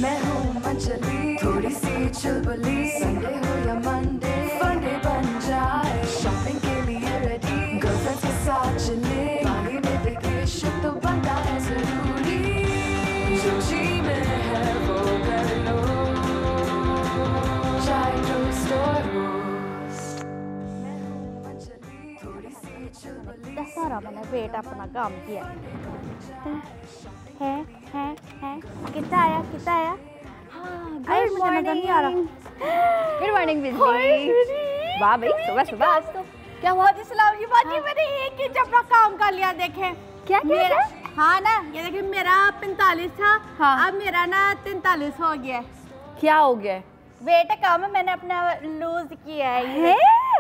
मैं हूँ मंचली, थोड़ी सी चुलबुली, संडे हो या मंडे, फंडे बन जाए, शॉपिंग के लिए रेडी, गर्लफ्रेंड्स के साथ चले, पानी में वेकेशन तो बनता है जरूरी, जो जी में है वो कर लो, चाय टोस्ट और रोस्ट। मैं हूँ मंचली, थोड़ी सी चुलबुली, सारा मैंने पेट अपना काम किया है कितना आया गुड मॉर्निंग बिजली। वाह भाई सुबह सुबह आज तो क्या हुआ जी? सलाम जी बाजी, मैंने एक ही अपना काम कर लिया। देखे क्या मेरा, हाँ ना, ये देखिए मेरा 45 था, अब मेरा ना 43 हो गया। क्या हो गया? वेट कम मैंने अपना लूज किया है।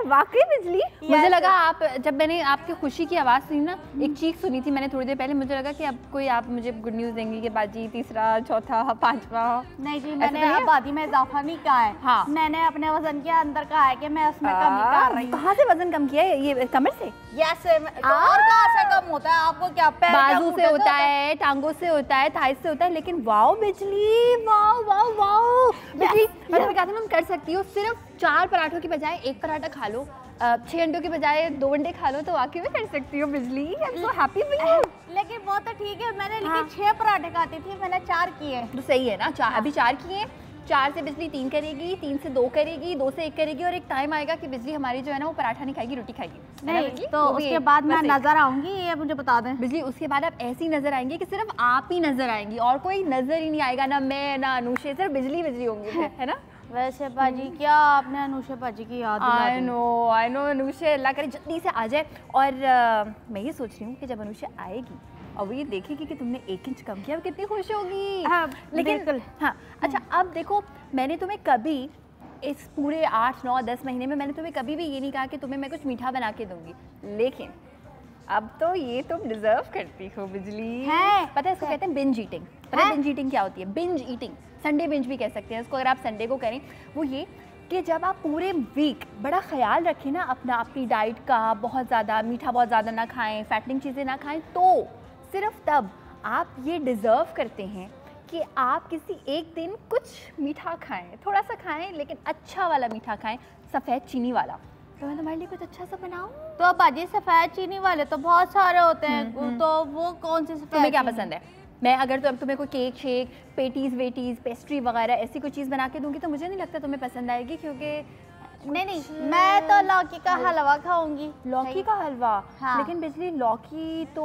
वाकई बिजली, मुझे लगा आप, जब मैंने आपकी खुशी की आवाज़ सुनी ना, एक चीख सुनी थी मैंने थोड़ी देर पहले, मुझे लगा कि अब कोई आप मुझे गुड न्यूज़ देंगी कि बाजी तीसरा चौथा पांचवा। नहीं जी, मैंने आबादी में इजाफा नहीं कहा है। हाँ, मैंने अपने वजन के अंदर कहा है कि मैं उसमें कमी कर रही हूँ। कहाँ से वजन कम किया है? ये कमर से? यस। और कहाँ से कम होता है? आपको क्या बाजू से होता है, टांगों से होता है, थाई से होता है, लेकिन वाओ बिजली, वाओ वाओ वाओ बिजली, मैं तुम्हें कहती हूँ कर सकती हो। सिर्फ 4 पराठों की बजाय 1 पराठा खा लो, 6 अंडों की बजाय 2 अंडे खा लो, तो वाकई में कर सकती हो बिजली। I am so happy for you. लेकिन वो तो ठीक है, मैंने लेकिन 6 पराठे खाती थी, मैंने 4 किए। तो सही है ना, अभी 4 किए। 4 से बिजली 3 करेगी, 3 से 2 करेगी, 2 से 1 करेगी, और एक टाइम आएगा कि बिजली हमारी जो है ना वो पराठा नहीं खाएगी, रोटी खाएगी। नहीं तो उसके बाद मैं नजर आऊंगी, ये मुझे बता दें बिजली। उसके बाद आप ऐसी नजर आएंगी कि सिर्फ आप ही नजर आएंगी और कोई नजर ही नहीं आएगा, ना मैं ना अनुषे, सिर्फ बिजली बिजली होंगी, है ना। वैसे बाजी क्या आपने अनुषे बाजी की याद दिला दी। आई नो अनुषे, अल्लाह करे जल्दी से आ जाए। और मैं ये सोच रही हूँ कि जब अनुषे आएगी और वो ये देखेगी कि तुमने 1 इंच कम किया, वो कितनी खुश होगी। हाँ, लेकिन हाँ अच्छा, अब देखो मैंने तुम्हें कभी इस पूरे 8, 9, 10 महीने में मैंने तुम्हें कभी भी ये नहीं कहा कि तुम्हें मैं कुछ मीठा बना के दूंगी, लेकिन अब तो ये तुम डिजर्व करती हो बिजली। पता है इसको कहते हैं बिंज ईटिंग। पता है बिंज ईटिंग क्या होती है? बिंज ईटिंग, संडे बिंज भी कह सकते हैं इसको, अगर आप संडे को करें। वो ये कि जब आप पूरे वीक बड़ा ख्याल रखें ना अपनी डाइट का, बहुत ज़्यादा मीठा बहुत ज़्यादा ना खाएं, फैटनिंग चीज़ें ना खाएं, तो सिर्फ तब आप ये डिज़र्व करते हैं कि आप किसी एक दिन कुछ मीठा खाएं, थोड़ा सा खाएं, लेकिन अच्छा वाला मीठा खाएं, सफ़ेद चीनी वाला। तो मैं तुम्हारे लिए कुछ अच्छा सा बनाऊं? तो बाजी सफ़ेद चीनी वाले तो बहुत सारे होते हैं, तो वो कौन से सफ़ेद? तुम्हें क्या पसंद है? मैं अगर तो तुम्हें कोई केक शेक, पेटीज़ वेटीज़, पेस्ट्री वगैरह ऐसी कोई चीज़ बना के दूंगी तो मुझे नहीं लगता तुम्हें पसंद आएगी, क्योंकि नहीं मैं तो लौकी का हलवा खाऊंगी। लौकी का हलवा? हाँ। लेकिन बिजली लौकी तो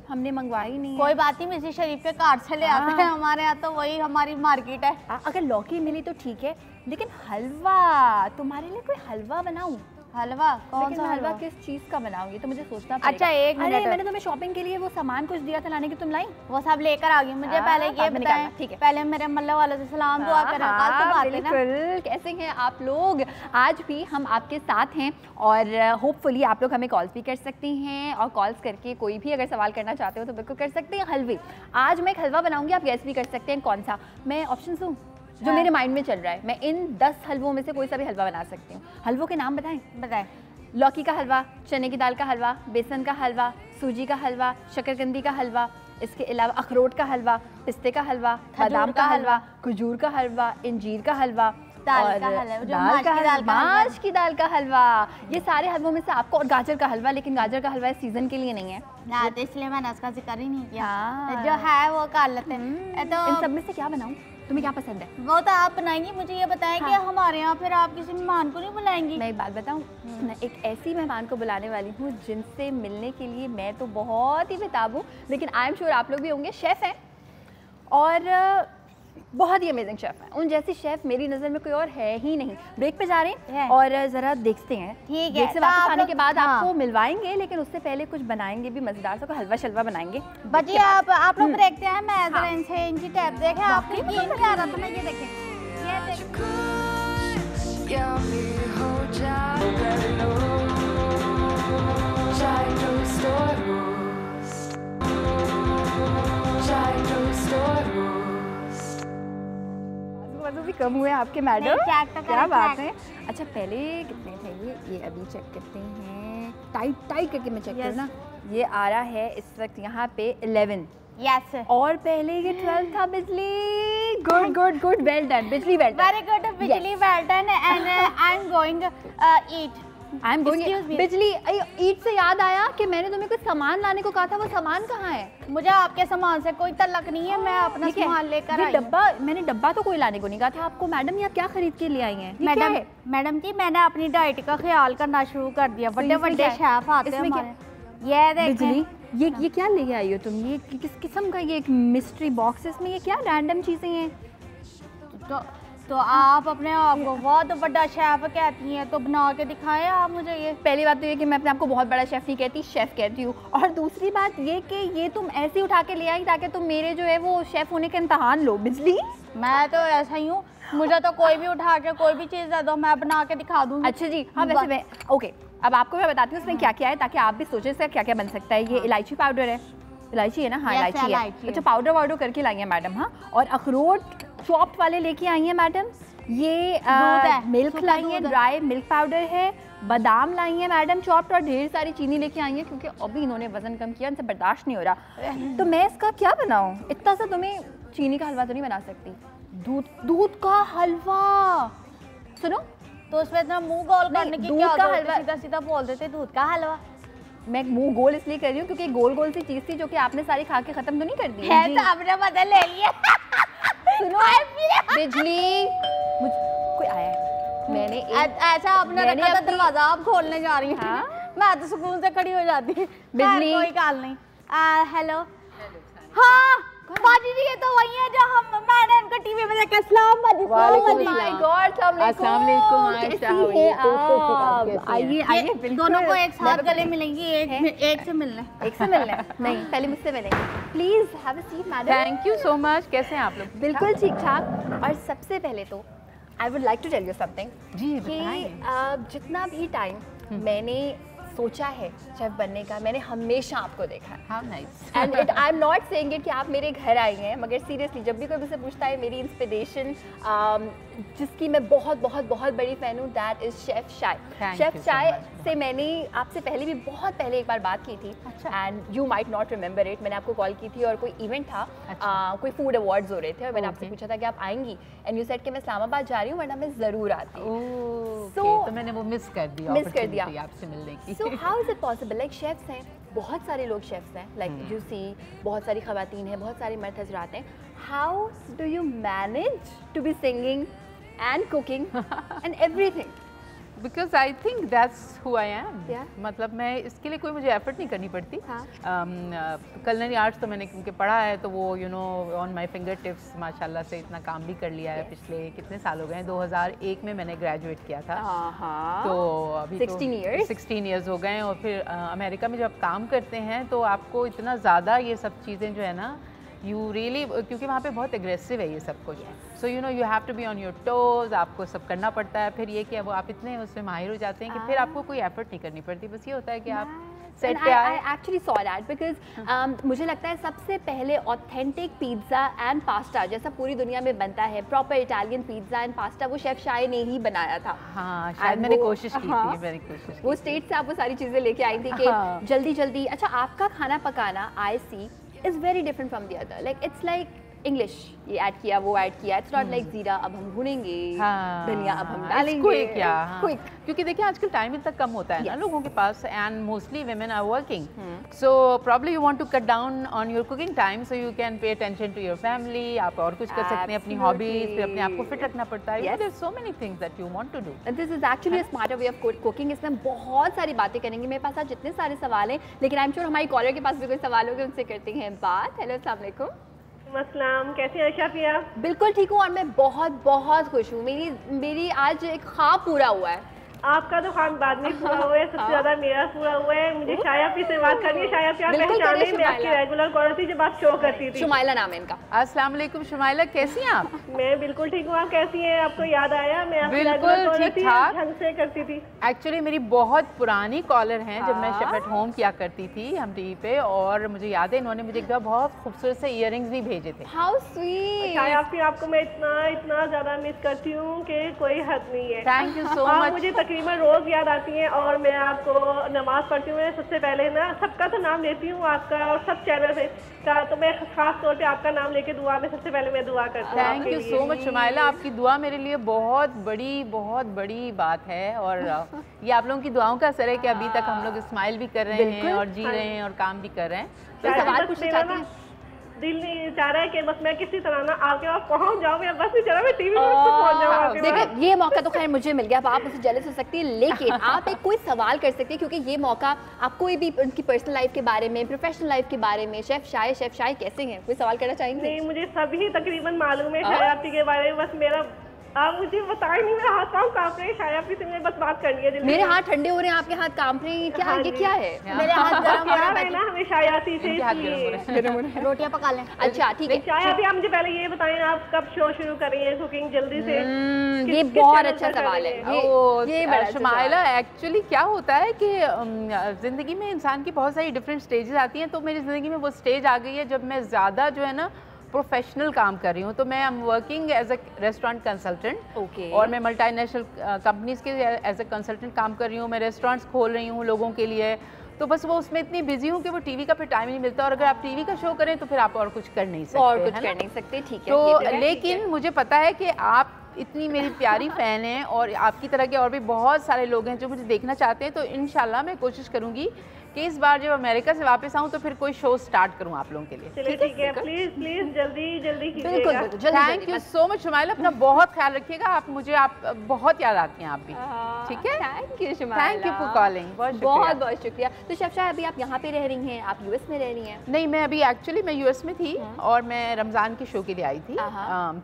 हमने मंगवाई नहीं। कोई बात नहीं, मिर्ची शरीफ के कार्ड से ले आते हैं, हमारे यहाँ तो वही हमारी मार्केट है। अगर लौकी मिली तो ठीक है, लेकिन हलवा, तुम्हारे लिए कोई हलवा बनाऊं? हलवा? कौन सा हलवा? किस चीज का बनाऊंगी तो मुझे सोचना पड़ेगा। अच्छा एक मिनट, मैंने तुम्हें शॉपिंग के लिए वो सामान कुछ दिया था लाने की, तुम लाई? वो सब लेकर आ गई। मुझे पहले ये बताएं, ठीक है, पहले मेरे मल्ला वालों से सलाम दुआ करें। बिल्कुल, कैसे हैं आप लोग? आज भी हम आपके साथ हैं और होपफुली आप लोग हमें कॉल्स भी कर सकते हैं, और कॉल्स करके कोई भी अगर सवाल करना चाहते हो तो बिल्कुल कर सकते हैं। हलवे, आज मैं एक हलवा बनाऊंगी, आप गैस भी कर सकते हैं कौन सा। मैं ऑप्शन दूं जो मेरे माइंड में चल रहा है, मैं इन 10 हलवों में से कोई सा भी हलवा बना सकती हूँ। हलवों के नाम बताएं? लौकी का हलवा, चने की दाल का हलवा, बेसन का हलवा, सूजी का हलवा, शकरकंदी का हलवा, इसके अलावा अखरोट का हलवा, पिस्ते का हलवा, बादाम का हलवा, खजूर का हलवा, इंजीर का हलवा, माश की दाल का हलवा। ये सारे हलवों में से आपको, और गाजर का हलवा, लेकिन गाजर का हलवा इस सीजन के लिए नहीं है ना, तो इसलिए मैंने उसका जिक्र ही नहीं किया। जो है वो कर लेते हैं। तो इन सब में से क्या बनाऊं? तुम्हें क्या पसंद है? वो तो आप बनाएंगी, मुझे ये बताएं कि हमारे यहाँ फिर आप किसी मेहमान को नहीं बुलाएंगी? मैं एक बात बताऊँ, मैं एक ऐसी मेहमान को बुलाने वाली हूँ जिनसे मिलने के लिए मैं तो बहुत ही बेताब हूँ, लेकिन आई एम श्योर आप लोग भी होंगे। शेफ़ हैं और बहुत ही अमेजिंग शेफ़ है। उन जैसी शेफ़ मेरी नज़र में कोई और है ही नहीं। ब्रेक पे जा रहे हैं और ज़रा देखते हैं। ठीक है, ब्रेक से वापस आने के बाद आपको मिलवाएंगे, लेकिन उससे पहले कुछ बनाएंगे भी मज़ेदार सा, हलवा शलवा बनाएंगे। बच्ची आप लोग देखते हैं, मैं ज़रा इनकी टैब देखें। आपको यकीन नहीं आ रहा था, मैं ये देखें, भी कम हुए आपके मैडम, क्या बात है। अच्छा पहले कितने थे ये अभी चेक करते हैं, टाइट करके मैं चेक करूँ ना। ये आ रहा है इस वक्त यहाँ पे 11। यस। और पहले ये 12 था बिजली। Good Good. Well done. Bijli well done. Very good. Bijli well done. And I'm going eat. I'm going. बिजली ईट से याद आया कि मैंने तुम्हें कुछ सामान लाने को कहा था, वो सामान कहाँ है? मुझे आपके सामान से कोई तल्लक नहीं है, मैं अपना सामान लेकर आई। मैंने डब्बा तो कोई लाने को नहीं कहा था आपको। मैडम ये आप क्या खरीद के ले आई हैं? मैडम जी मैंने अपनी डाइट का ख्याल करना शुरू कर दिया। बड़े शेफ आते हैं हमारे। ये देखिए ये क्या लेके आई हो तुम? ये किस किस्म का ये एक मिस्ट्री बॉक्स, इसमें ये क्या रैंडम चीजें हैं? तो आप अपने आप को बहुत बड़ा शेफ कहती हैं, तो बना के दिखाएं आप मुझे। ये पहली बात तो ये कि मैं अपने आप को बहुत बड़ा शेफ नहीं कहती, शेफ कहती हूँ। और दूसरी बात ये कि ये तुम ऐसे ही उठा के ले आई ताकि तुम मेरे जो है वो शेफ होने का इम्तहान लो। बिजली मैं तो ऐसा ही हूँ, मुझे तो कोई भी उठा के कोई भी चीज़ दे दो मैं बना के दिखा दूँगी। अच्छा जी, हाँ वैसे मैं ओके, अब आपको मैं बताती हूँ इसमें क्या क्या है ताकि आप भी सोचें इसका क्या क्या बन सकता है। ये इलायची पाउडर है, इलायची है ना? हाँ इलायची है। अच्छा पाउडर वाउडर करके लाई है मैडम। हाँ, और अखरोट चॉप्ड वाले लेके आई हैं मैडम। ये मिल्क लाई है, ड्राई मिल्क पाउडर है। बादाम लाई हैं मैडम चॉप्ड, और ढेर सारी चीनी लेके आई हैं क्योंकि अभी इन्होंने वजन कम किया, इनसे बर्दाश्त नहीं हो रहा। तो मैं इसका क्या बनाऊँ? इतना सा तुम्हें चीनी का हलवा तो नहीं बना सकती। दूध का हलवा, सुनो तो उसमें इतना मुंह गोल करने की क्या जरूरत है? सीधा सीधा बोल देते दूध का हलवा। मैं मुंह गोल इसलिए कर रही हूँ क्योंकि गोल गोल सी चीज थी जो कि आपने सारी खा के खत्म तो नहीं कर दी है। तो आपने बदल ले लिया। सुनो बिजली, कोई आया है, मैंने ऐसा आपने रखा था दरवाजा आप खोलने जा रही हैं। मैं तो सुकून से खड़ी हो जाती। बिजली कोई काल नहीं। हेलो हाँ बाजी जी, ये तो वही है जो मैंने इनको टीवी में देखा। अस्सलाम वालेकुम। माय गॉड, अस्सलाम वालेकुम। आइए दोनों को एक साथ गले मिलेंगी। एक से मिलने नहीं, पहले मुझसे मिलेंगे। Please have a seat madam. Thank you so much. कैसे हैं आप लोग? बिल्कुल ठीक ठाक। और सबसे पहले तो I would like to tell you something. जी कि जितना भी टाइम मैंने सोचा है शेफ बनने का, मैंने हमेशा आपको देखा है। How nice. And I am not saying it कि आप मेरे घर आई हैं, मगर सीरियसली जब भी कोई मुझसे पूछता है मेरी इंस्पिरेशन जिसकी मैं बहुत बहुत बहुत बड़ी फ़ैन हूँ, दैट इज़ शेफ शाय। शेफ शाय से मैंने आपसे पहले भी बहुत पहले एक बार बात की थी। And you might not remember it. मैंने आपको कॉल की थी और कोई इवेंट था। कोई फूड अवार्ड्स हो रहे थे और मैंने आपसे पूछा था कि आप आएंगी, एंड यू सेड कि मैं इस्लामाबाद जा रही हूँ वरना मैं ज़रूर आती हूँ। तो मैंने वो मिस कर दिया आपसे मिलने की। So how is it possible? Like chefs हैं, बहुत सारे लोग शेफ्स हैं, like you see, बहुत सारी खवातीन हैं, बहुत सारे मर्द हजरात हैं। How do you manage to be singing and cooking and everything? Because I think that's who I am. Yeah. मतलब मैं इसके लिए कोई मुझे एफर्ट नहीं करनी पड़ती। culinary आर्ट्स तो मैंने क्योंकि पढ़ा है तो वो ऑन माई फिंगर टिप्स माशाल्लाह से इतना काम भी कर लिया है। पिछले कितने साल हो गए हैं, 2001 में मैंने ग्रेजुएट किया था। तो अभी 16 ईयर्स हो गए हैं। और फिर अमेरिका में जब काम करते हैं तो आपको इतना ज़्यादा ये सब चीज़ें जो है ना, यू रियली, क्योंकि वहाँ पे बहुत एग्रेसिव है ये सब कुछ। So you have to be on your toes, आपको सब करना पड़ता है। फिर ये कि वो आप इतने उसमें माहिर हो जाते हैं कि फिर आपको कोई एफर्ट नहीं करनी पड़ती। बस ये होता है कि आप सेट पे आए। I actually saw that because मुझे लगता है सबसे पहले ऑथेंटिक पिज़्ज़ा एंड पास्ता जैसा पूरी दुनिया में बनता है, proper Italian pizza and pasta, वो शेफ शाय ने ही बनाया था। हाँ, शायद मैंने कोशिश की थी। वो स्टेट से आप वो सारी चीज़ें लेके आई थी कि जल्दी जल्दी। अच्छा, आपका खाना पकाना I see is very different from the other. Like it's like English, ये ऐड किया वो ऐड किया। इट्स नॉट लाइक जीरा अब हम भूनेंगे, धनिया अब हम डालेंगे। क्विक, क्योंकि देखिए आजकल टाइम इतना कम होता है ना लोगों के पास, and mostly women are working, so probably you want to cut down on your cooking time so you can pay attention to your family. आप और कुछ कर सकते हैं, अपनी हॉबीज, फिर अपने आप को फिट रखना पड़ता है। There are so many things that you want to do. And this is actually a smarter way of cooking. इसमें बहुत सारी बातें करेंगे, मेरे पास आज जितने सारे सवाल हैं, लेकिन आई एम श्योर हमारी कॉलर के पास भी कोई सवाल होगा, उनसे करते हैं बात। हेलो, अस्सलाम वालेकुम। अस्सलाम, कैसे हैं शाफिया? बिल्कुल ठीक हूँ और मैं बहुत बहुत खुश हूँ। मेरी आज एक ख्वाब पूरा हुआ है। आपका तो ख्वाब बाद में पूरा हुआ है, सबसे ज्यादा मेरा पूरा हुआ है। मुझे शाया पी से बात करनी है। शाया पी आप पहचाने, मैं आपकी रेगुलर कॉलर थी जब आप शो करती थी। शुमाइला नाम है इनका। अस्सलाम वालेकुम शुमाइला, कैसी हैं आप? मैं बिल्कुल ठीक हूँ, आप कैसी हैं? आपको याद आया? मैं आपकी बिल्कुल ठीक ठाक ढंग से करती थी। एक्चुअली मेरी बहुत पुरानी कॉलर हैं, जब मैं शेफ एट होम किया करती थी हम टीवी पे, और मुझे याद है इन्होंने मुझे एक बार बहुत खूबसूरत से इयररिंग्स भी भेजे थे। How sweet. शाया पी आपको मैं इतना ज्यादा मिस करती हूँ कि कोई हद नहीं है। Thank you so much. मुझे तकरीबन रोज याद आती हैं और मैं आपको नमाज पढ़ती हूँ। मैं सबसे पहले ना सबका तो नाम लेती हूँ आपका और सब चैनल से का, तो मैं खास तौर पे आपका नाम लेके दुआ में सबसे पहले मैं दुआ करती हूँ। Thank you so much Shumaila, आपकी दुआ मेरे लिए बहुत बड़ी बात है और ये आप लोगों की दुआओं का असर है कि अभी तक हम लोग स्माइल भी कर रहे हैं और जी रहे हैं और काम भी कर रहे हैं। तो सवाल पूछना चाहती हैं? दिल नहीं चाह रहा है कि बस मैं किसी तरह ना आपके पास पहुंच जाऊं, मेरा बस नहीं चाह रहा मैं टीवी पर पहुंच जाऊं आपके पास। देखिए ये मौका तो खैर मुझे मिल गया, अब आप मुझसे जेलस हो सकती है, लेकिन आप एक कोई सवाल कर सकती है क्योंकि ये मौका आप कोई भी उनकी पर्सनल लाइफ के बारे में, प्रोफेशनल लाइफ के बारे में, शेफ शाय कैसे हैं, कोई सवाल करना चाहेंगे? नहीं, मुझे सभी तकरीबन मालूम है शायापी के बारे में, बस मेरा आप मुझे बताएं नहीं, मेरा हाथ पाँव कांप रहे हैं। शायापी से मुझे बस बात करनी है। मेरे हाथ ठंडे हो रहे हैं, आपके हाथ कांप रहे हैं, क्या ये क्या है? मेरे हाथ गरम हो रहे हैं ना, हमें शायापी से रोटियां पका लें। अच्छा ठीक है, शायापी आप मुझे पहले ये बताएं आप कब शो शुरू कर रही हैं कुकिंग जल्दी से? ये बहुत अच्छा सवाल है ये शुमाइला। एक्चुअली क्या होता है कि जिंदगी में इंसान की बहुत सारी डिफरेंट स्टेजेस आती हैं, तो मेरी जिंदगी में वो स्टेज आ गई है जब मैं ज़्यादा जो है ना प्रोफेशनल काम कर रही हूँ। तो मैं am working as a restaurant consultant और मैं मल्टीनेशनल कंपनीज के एज अ कंसल्टेंट काम कर रही हूँ। मैं रेस्टोरेंट्स खोल रही हूँ लोगों के लिए, तो बस वो उसमें इतनी बिजी हूँ कि वो टीवी का फिर टाइम नहीं मिलता, और अगर आप टीवी का शो करें तो फिर आप और कुछ कर नहीं सकते, ठीक है। तो लेकिन मुझे पता है कि आप इतनी मेरी प्यारी फ़ैन हैं और आपकी तरह के और भी बहुत सारे लोग हैं जो मुझे देखना चाहते हैं, तो इंशाल्लाह मैं कोशिश करूँगी कि इस बार जब अमेरिका से वापस आऊँ तो फिर कोई शो स्टार्ट करूँ आप लोगों के लिए। चलिए ठीक है, प्लीज जल्दी कीजिएगा। Thank you so much Shumaila, अपना बहुत ख्याल रखिएगा। आप बहुत याद आती हैं आप भी, ठीक है? Thank you Shumaila, thank you for calling, बहुत शुक्रिया। तो शेफ शाह अभी आप यहाँ पे रह रही हैं, आप यूएस में रह रही हैं? नहीं, मैं अभी एक्चुअली मैं यूएस में थी और मैं रमज़ान के शो के लिए आई थी।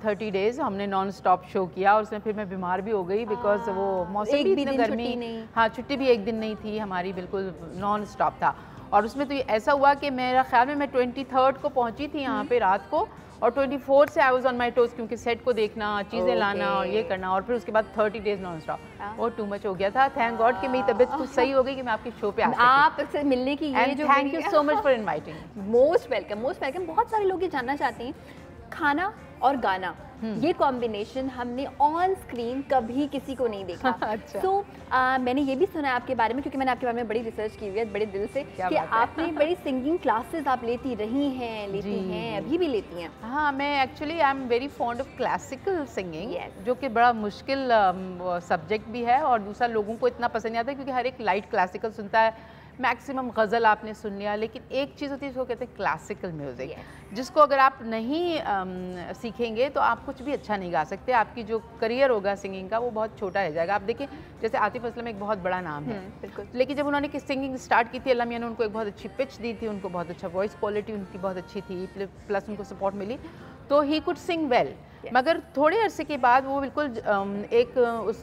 30 डेज हमने नॉन स्टॉप शो किया और उसमें फिर मैं बीमार भी हो गई बिकॉज वो मौसम भी इतनी गर्मी, हाँ छुट्टी भी एक दिन नहीं थी हमारी, बिल्कुल नॉन स्टॉप था। और उसमें तो ऐसा हुआ कि मेरा ख्याल में मैं 23 को पहुंची थी यहाँ पे रात को, और 24 से I was on my toes क्योंकि सेट को देखना, चीज़ें लाना और ये करना, और फिर उसके बाद 30 डेज नॉन स्टॉप। वो टू मच हो गया था। थैंक गॉड कि मेरी तबीयत कुछ सही हो गई कि मैं आपके शो पे आ सकी। आपसे मिलने की ये जो, thank you so much for inviting. Most welcome. बहुत सारे लोग ये जानना चाहते हैं, खाना और गाना ये कॉम्बिनेशन हमने ऑन स्क्रीन कभी किसी को नहीं देखा। अच्छा। तो मैंने ये भी सुना है आपके बारे में, क्योंकि मैंने आपके बारे में बड़ी रिसर्च की हुई है बड़े दिल से, कि आपने बड़ी सिंगिंग क्लासेस आप लेती रही हैं, अभी भी लेती हैं। हाँ, मैं actually I am very fond of classical singing, जो कि बड़ा मुश्किल सब्जेक्ट भी है और दूसरा लोगों को इतना पसंद नहीं आता क्योंकि हर एक लाइट क्लासिकल सुनता है, मैक्सिमम गज़ल आपने सुन लिया, लेकिन एक चीज़ होती है जिसको कहते हैं क्लासिकल म्यूज़िक, जिसको अगर आप नहीं सीखेंगे तो आप कुछ भी अच्छा नहीं गा सकते। आपकी जो करियर होगा सिंगिंग का वो बहुत छोटा रह जाएगा। आप देखिए जैसे आतिफ असलम एक बहुत बड़ा नाम है, लेकिन जब उन्होंने सिंगिंग स्टार्ट की थी, अल्लाह मियां ने उनको एक बहुत अच्छी पिच दी थी, उनको बहुत अच्छा वॉइस क्वालिटी उनकी बहुत अच्छी थी, प्लस उनको सपोर्ट मिली, तो ही कुड सिंग वेल। मगर थोड़े अरसे के बाद वो बिल्कुल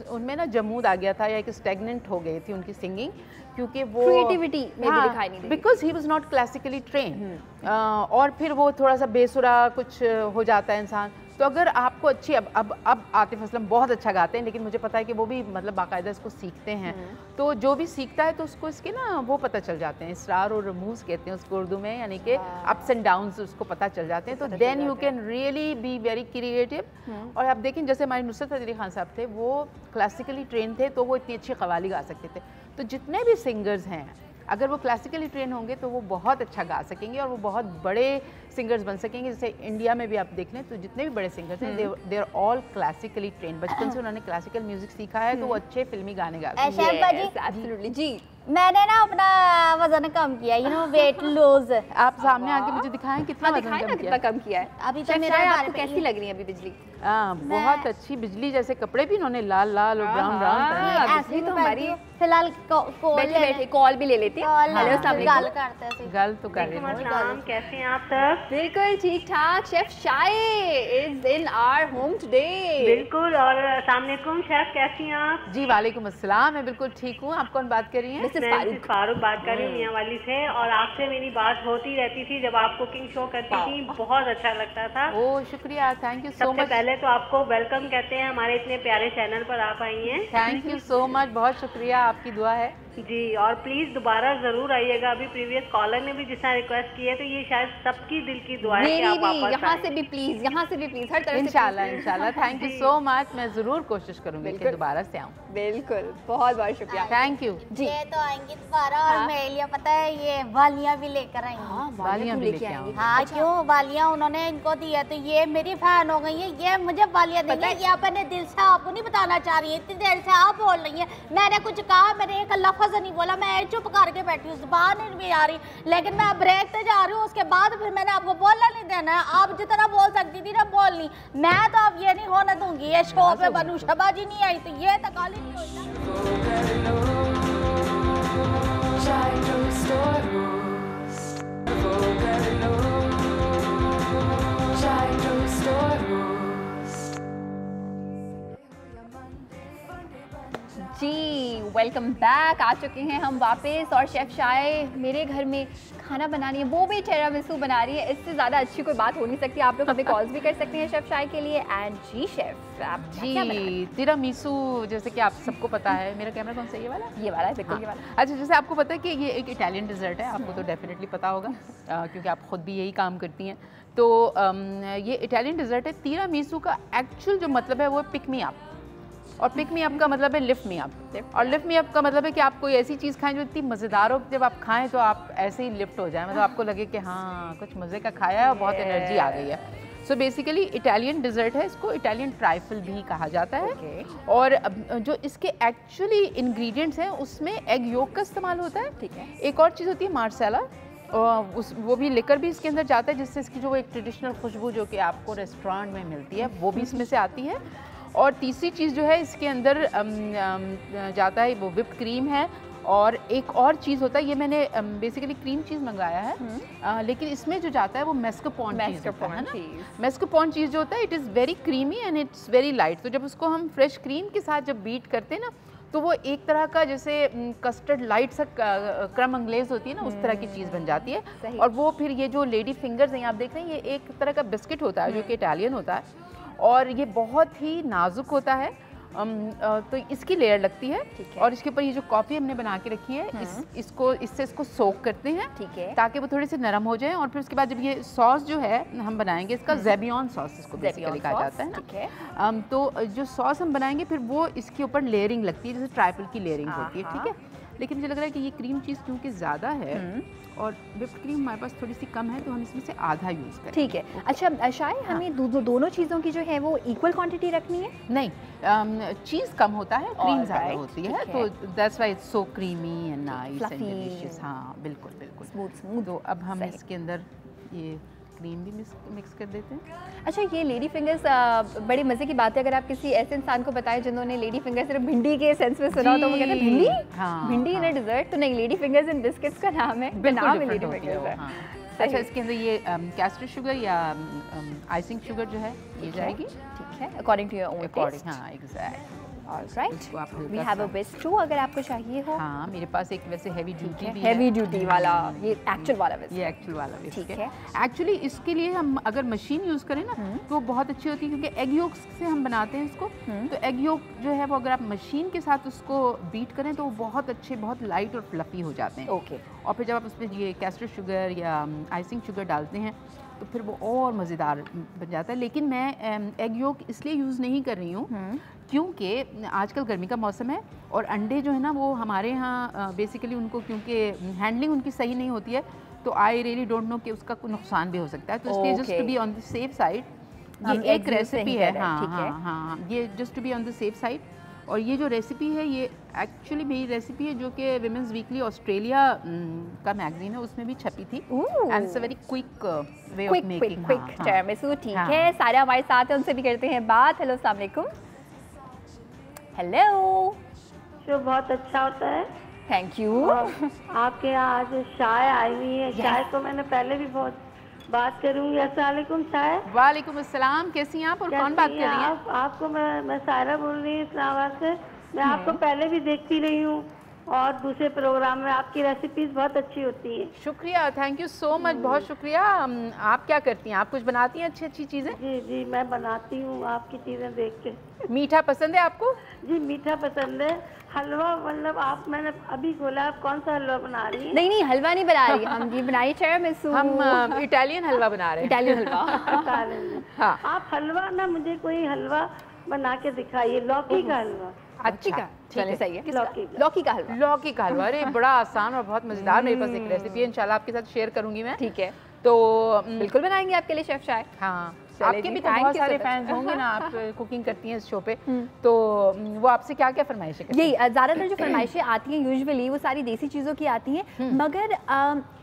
उनमें ना जमूद आ गया था, या एक स्टेगनेंट हो गई थी उनकी सिंगिंग, क्योंकि वो क्रिएटिविटी में भी दिखाई नहीं दी, because he was not classically train. और फिर वो थोड़ा सा बेसुरा कुछ हो जाता है इंसान। तो अगर आपको अच्छी अब आतिफ असलम बहुत अच्छा गाते हैं, लेकिन मुझे पता है कि वो भी मतलब बाकायदा इसको सीखते हैं, तो जो भी सीखता है तो उसको इसके ना वो पता चल जाते हैं, इसरार और रमूज कहते हैं उसको उर्दू में, यानी कि अप्स एंड डाउन्स उसको पता चल जाते हैं। तो then you can really be very creative. और आप देखें जैसे हमारे नुसरत फतेह अली खान साहब थे, वो क्लासिकली ट्रेन थे, तो वो इतनी अच्छी कव्वाली गा सकते थे। तो जितने भी सिंगर्स हैं अगर वो क्लासिकली ट्रेन होंगे तो वो बहुत अच्छा गा सकेंगे और वो बहुत बड़े सिंगर्स बन सकेंगे। जैसे इंडिया में भी आप देख लें तो जितने भी बड़े सिंगर्स हैं they are all classically train, बचपन से उन्होंने क्लासिकल म्यूजिक सीखा है, तो वो अच्छे फिल्मी गाने गाते हैं। एब्सोल्युटली जी। मैंने ना अपना वजन कम किया, वेट लूज। आप सामने आके मुझे दिखाएं कितना कितना कम किया है अभी तो मेरा आपको कैसी लग रही है अभी बिजली? बहुत अच्छी बिजली जैसे कपड़े भी इन्होंने लाल लाल और ब्राउन ब्राउन। ऐसे तो हमारी फिलहाल बैठे कॉल भी ले लेती है। हेलो गल करते हैं, गल तो कर रही हैं। कैसे हैं आप सब? बिल्कुल ठीक ठाक। Chef shy is in our home today. बिल्कुल। और अस्सलाम वालेकुम शेफ, कैसी हैं आप? जी वालेकुम अस्सलाम, मैं बिल्कुल ठीक हूँ। आप कौन बात कर रही हैं? मैं फारूक बात कर रही हूँ मियां वाली से, और आपसे मेरी बात होती रहती थी जब आप कुकिंग शो करती थी, बहुत अच्छा लगता था। ओह शुक्रिया, थैंक यू सो मच। सबसे पहले तो आपको वेलकम कहते हैं, हमारे इतने प्यारे चैनल पर आप आई हैं। थैंक यू सो मच, बहुत शुक्रिया, आपकी दुआ है। जी, और प्लीज दोबारा जरूर आइएगा। अभी प्रीवियस कॉलर ने भी जिसने रिक्वेस्ट की है, तो ये शायद सबकी दिल की दुआ है कि आप वापस यहाँ से भी प्लीज, यहाँ से भी प्लीज, हर तरफ से इंशाल्लाह इंशाल्लाह। Thank you so much. मैं जरूर कोशिश करूंगी कि दोबारा से आऊँ। बिल्कुल, बहुत बहुत शुक्रिया। थैंक यू जी। ये तो आएंगी दोबारा। और मेरे लिए पता है ये वालियाँ भी लेकर आएंगी। वालियाँ भी लेके आऊंगी। हाँ, क्यों वालियाँ उन्होंने इनको दी है, तो ये मेरी फैन हो गई है, ये मुझे वालियाँ देंगे। ये अपने दिल से आपको नहीं बताना चाह रही है, इतनी देर से आप बोल रही है। मैंने कुछ कहा, मैंने एक लफ्ज़ नहीं बोला, मैं चुप करके बैठी हूँ, जुबान नहीं आ रही, लेकिन मैं अब ब्रेक जा रही हूँ। उसके बाद फिर मैंने आपको बोलना नहीं देना है। आप जितना बोल सकती थी ना बोलनी, मैं तो अब ये नहीं होने दूंगी। ये शो पे बनू शबाजी नहीं आई तो ये तकाली नहीं होता। जी, वेलकम बैक। आ चुके हैं हम वापस और शेफ़ शाय मेरे घर में खाना बनानी है, वो भी टिरामिसू बना रही है। इससे ज़्यादा अच्छी कोई बात हो नहीं सकती। आप लोग हमें कॉल्स भी कर सकते हैं शेफ़ शाय के लिए। एंड जी शेफ़, आप जी टिरामिसू, जैसे कि आप सबको पता है, मेरा कैमरा कौन सा ये वाला? ये वाला है, बिल्कुल ये वाला। अच्छा, जैसे आपको पता है कि ये एक इटालियन डिज़र्ट है, आपको तो डेफिनेटली पता होगा क्योंकि आप खुद भी यही काम करती हैं। तो ये इटालियन डिज़र्ट है। टिरामिसू का एक्चुअल जो मतलब है वो है पिक मी अप, और पिक मी अप का मतलब है लिफ्ट मी अप, और लिफ्ट मी अप का मतलब है कि आप कोई ऐसी चीज़ खाएं जो इतनी मज़ेदार हो, जब आप खाएं तो आप ऐसे ही लिफ्ट हो जाएं, मतलब आपको लगे कि हाँ कुछ मज़े का खाया है और बहुत एनर्जी आ गई है। सो बेसिकली इटालियन डिज़र्ट है, इसको इटालियन ट्राइफल भी कहा जाता है। और जो इसके एक्चुअली इंग्रेडिएंट्स हैं उसमें एग योक का इस्तेमाल होता है। ठीक है। एक और चीज़ होती है मार्सेला, वो भी लिकर भी इसके अंदर जाता है, जिससे इसकी जो एक ट्रेडिशनल खुशबू जो कि आपको रेस्टोरेंट में मिलती है वो भी इसमें से आती है। और तीसरी चीज़ जो है इसके अंदर जाता है वो विप्ड क्रीम है। और एक और चीज़ होता है, ये मैंने बेसिकली क्रीम चीज़ मंगाया है, लेकिन इसमें जो जाता है वो मैस्कार्पोन चीज़ होता है ना। मैस्कार्पोन चीज़ जो होता है it is very creamy and it's very light. तो जब उसको हम फ्रेश क्रीम के साथ जब बीट करते हैं ना, तो वो एक तरह का जैसे कस्टर्ड लाइट सा क्रम अंग्लेज होती है ना, उस तरह की चीज़ बन जाती है। और वो फिर ये जो लेडी फिंगर्स हैं आप देख रहे हैं, ये एक तरह का बिस्किट होता है जो कि इटालियन होता है, और ये बहुत ही नाजुक होता है। तो इसकी लेयर लगती है, और इसके ऊपर ये जो कॉफ़ी हमने बना के रखी है, इसको सोक करते हैं, ठीक है, ताकि वो थोड़े से नरम हो जाएं। और फिर उसके बाद जब ये सॉस जो है हम बनाएंगे, इसका ज़ेबियन सॉस इसको बेसिकली कहा जाता है, ठीक है। तो जो सॉस हम बनाएंगे फिर वो इसके ऊपर लेयरिंग लगती है, जैसे ट्राइपल की लेयरिंग होती है, ठीक है। लेकिन मुझे लग रहा है कि ये क्रीम चीज़ क्योंकि ज़्यादा है और विप्ड क्रीम हमारे पास थोड़ी सी कम है, तो हम इसमें से आधा यूज़ करें, ठीक है। अच्छा शायद हमें दोनों चीज़ों की जो है वो इक्वल क्वांटिटी रखनी है? नहीं, चीज़ कम होता है, क्रीम ज़्यादा होती है, तो that's why it's so creamy and nice and delicious. हाँ बिल्कुल बिल्कुल स्मूथ। तो अब हम इसके अंदर ये क्रीम भी मिक्स कर देते हैं। अच्छा, ये लेडी फिंगर्स बड़ी मज़े की बात है। अगर आप किसी ऐसे इंसान को बताएं जिन्होंने लेडी फिंगर्स सिर्फ भिंडी के सेंस में सुना, तो वो कहते हैं भिंडी, हाँ, भिंडी इन डिज़र्ट, तो नहीं, लेडी फिंगर्स इन बिस्किट्स का नाम है, नाम है लेडी फिंगर्स है। अच्छा, इसके अंदर ये कैस्टर शुगर या आइसिंग शुगर जो है ये जाएगी, ठीक है, according to your own taste. हाँ exact. Alright, we have a whisk too अगर आपको चाहिए हो। हाँ, मेरे पास एक वैसे हैवी ड्यूटी भी है, हैवी ड्यूटी वाला, ये एक्चुअल वाला विस्क, ये एक्चुअल वाला विस्क है। एक्चुअली इसके लिए हम अगर मशीन यूज़ करें ना तो बहुत अच्छी होती है, क्योंकि एग योक से हम बनाते हैं इसको। तो एग योक जो है वो अगर आप मशीन के साथ उसको बीट करें तो वो बहुत अच्छे, बहुत लाइट और फ्लफी हो जाते हैं। ओके। और फिर जब आप उसमें ये कैस्टर शुगर या आइसिंग शुगर डालते हैं तो फिर वो और मज़ेदार बन जाता है। लेकिन मैं एग योक इसलिए यूज़ नहीं कर रही हूँ क्योंकि आजकल गर्मी का मौसम है और अंडे जो है ना वो हमारे यहाँ बेसिकली उनको क्योंकि हैंडलिंग उनकी सही नहीं होती है, तो आई रियली डोंट नो कि उसका कोई नुकसान भी हो सकता है। तो इसलिए just to be on the safe side ये एक रेसिपी है। हाँ, ये just to be on the safe side. और ये जो रेसिपी है ये एक्चुअली मेरी रेसिपी है जो कि विमेंस वीकली ऑस्ट्रेलिया का मैगजीन है उसमें भी छपी थी। And it's a very quick way of making tiramisu. ठीक है, सारे हमारे साथ हैं, उनसे भी करते हैं बात। हेलो, अस्सलाम वालेकुम। हेलो। शो बहुत अच्छा होता है, थैंक यू। आपके यहाँ आज शाय आई हुई है। शाय को मैंने पहले भी बहुत बात करूँगी। अस्सलाम वालेकुम शाय। वालेकुम अस्सलाम, कैसी हैं आप और कौन बात कर रही हैं? आपको मैं सायरा बोल रही हूँ इस्लामाबाद से। मैं आपको पहले भी देखती रही हूँ और दूसरे प्रोग्राम में आपकी रेसिपीज बहुत अच्छी होती है। शुक्रिया, थैंक यू सो मच, बहुत शुक्रिया। आप क्या करती हैं? आप कुछ बनाती हैं अच्छी अच्छी चीज़ें? जी जी, मैं बनाती हूँ आपकी चीज़ें देख के। मीठा पसंद है आपको? जी मीठा पसंद है। हलवा मतलब आप, मैंने अभी बोला, आप कौन सा हलवा बना रही हैं? नहीं हलवा नहीं बना रही हम, जी बनाई टिरामिसू। हम इटालियन हलवा बना रहे हैं। इटालियन हलवा। हाँ। आप हलवा ना, मुझे कोई हलवा बना के दिखाइए, लौकी का हलवा। अच्छा, चलिए सही है। लौकी का हलवा। लौकी का हलवा, अरे बड़ा आसान और बहुत मजेदार। मेरे पास एक रेसिपी है, इंशाल्लाह आपके साथ शेयर करूंगी मैं। ठीक है, तो बिल्कुल बनाएंगे आपके लिए शेफ शाय। हाँ, चलिए आपके जी, भी तो thank बहुत you सारे so much। फैंस होंगे ना, आप कुकिंग करती हैं इस शो पे, तो वो आपसे क्या क्या फरमाइशें करते हैं? यही ज़्यादातर जो फरमाइशें आती हैं यूजुअली वो सारी देसी चीज़ों की आती हैं, मगर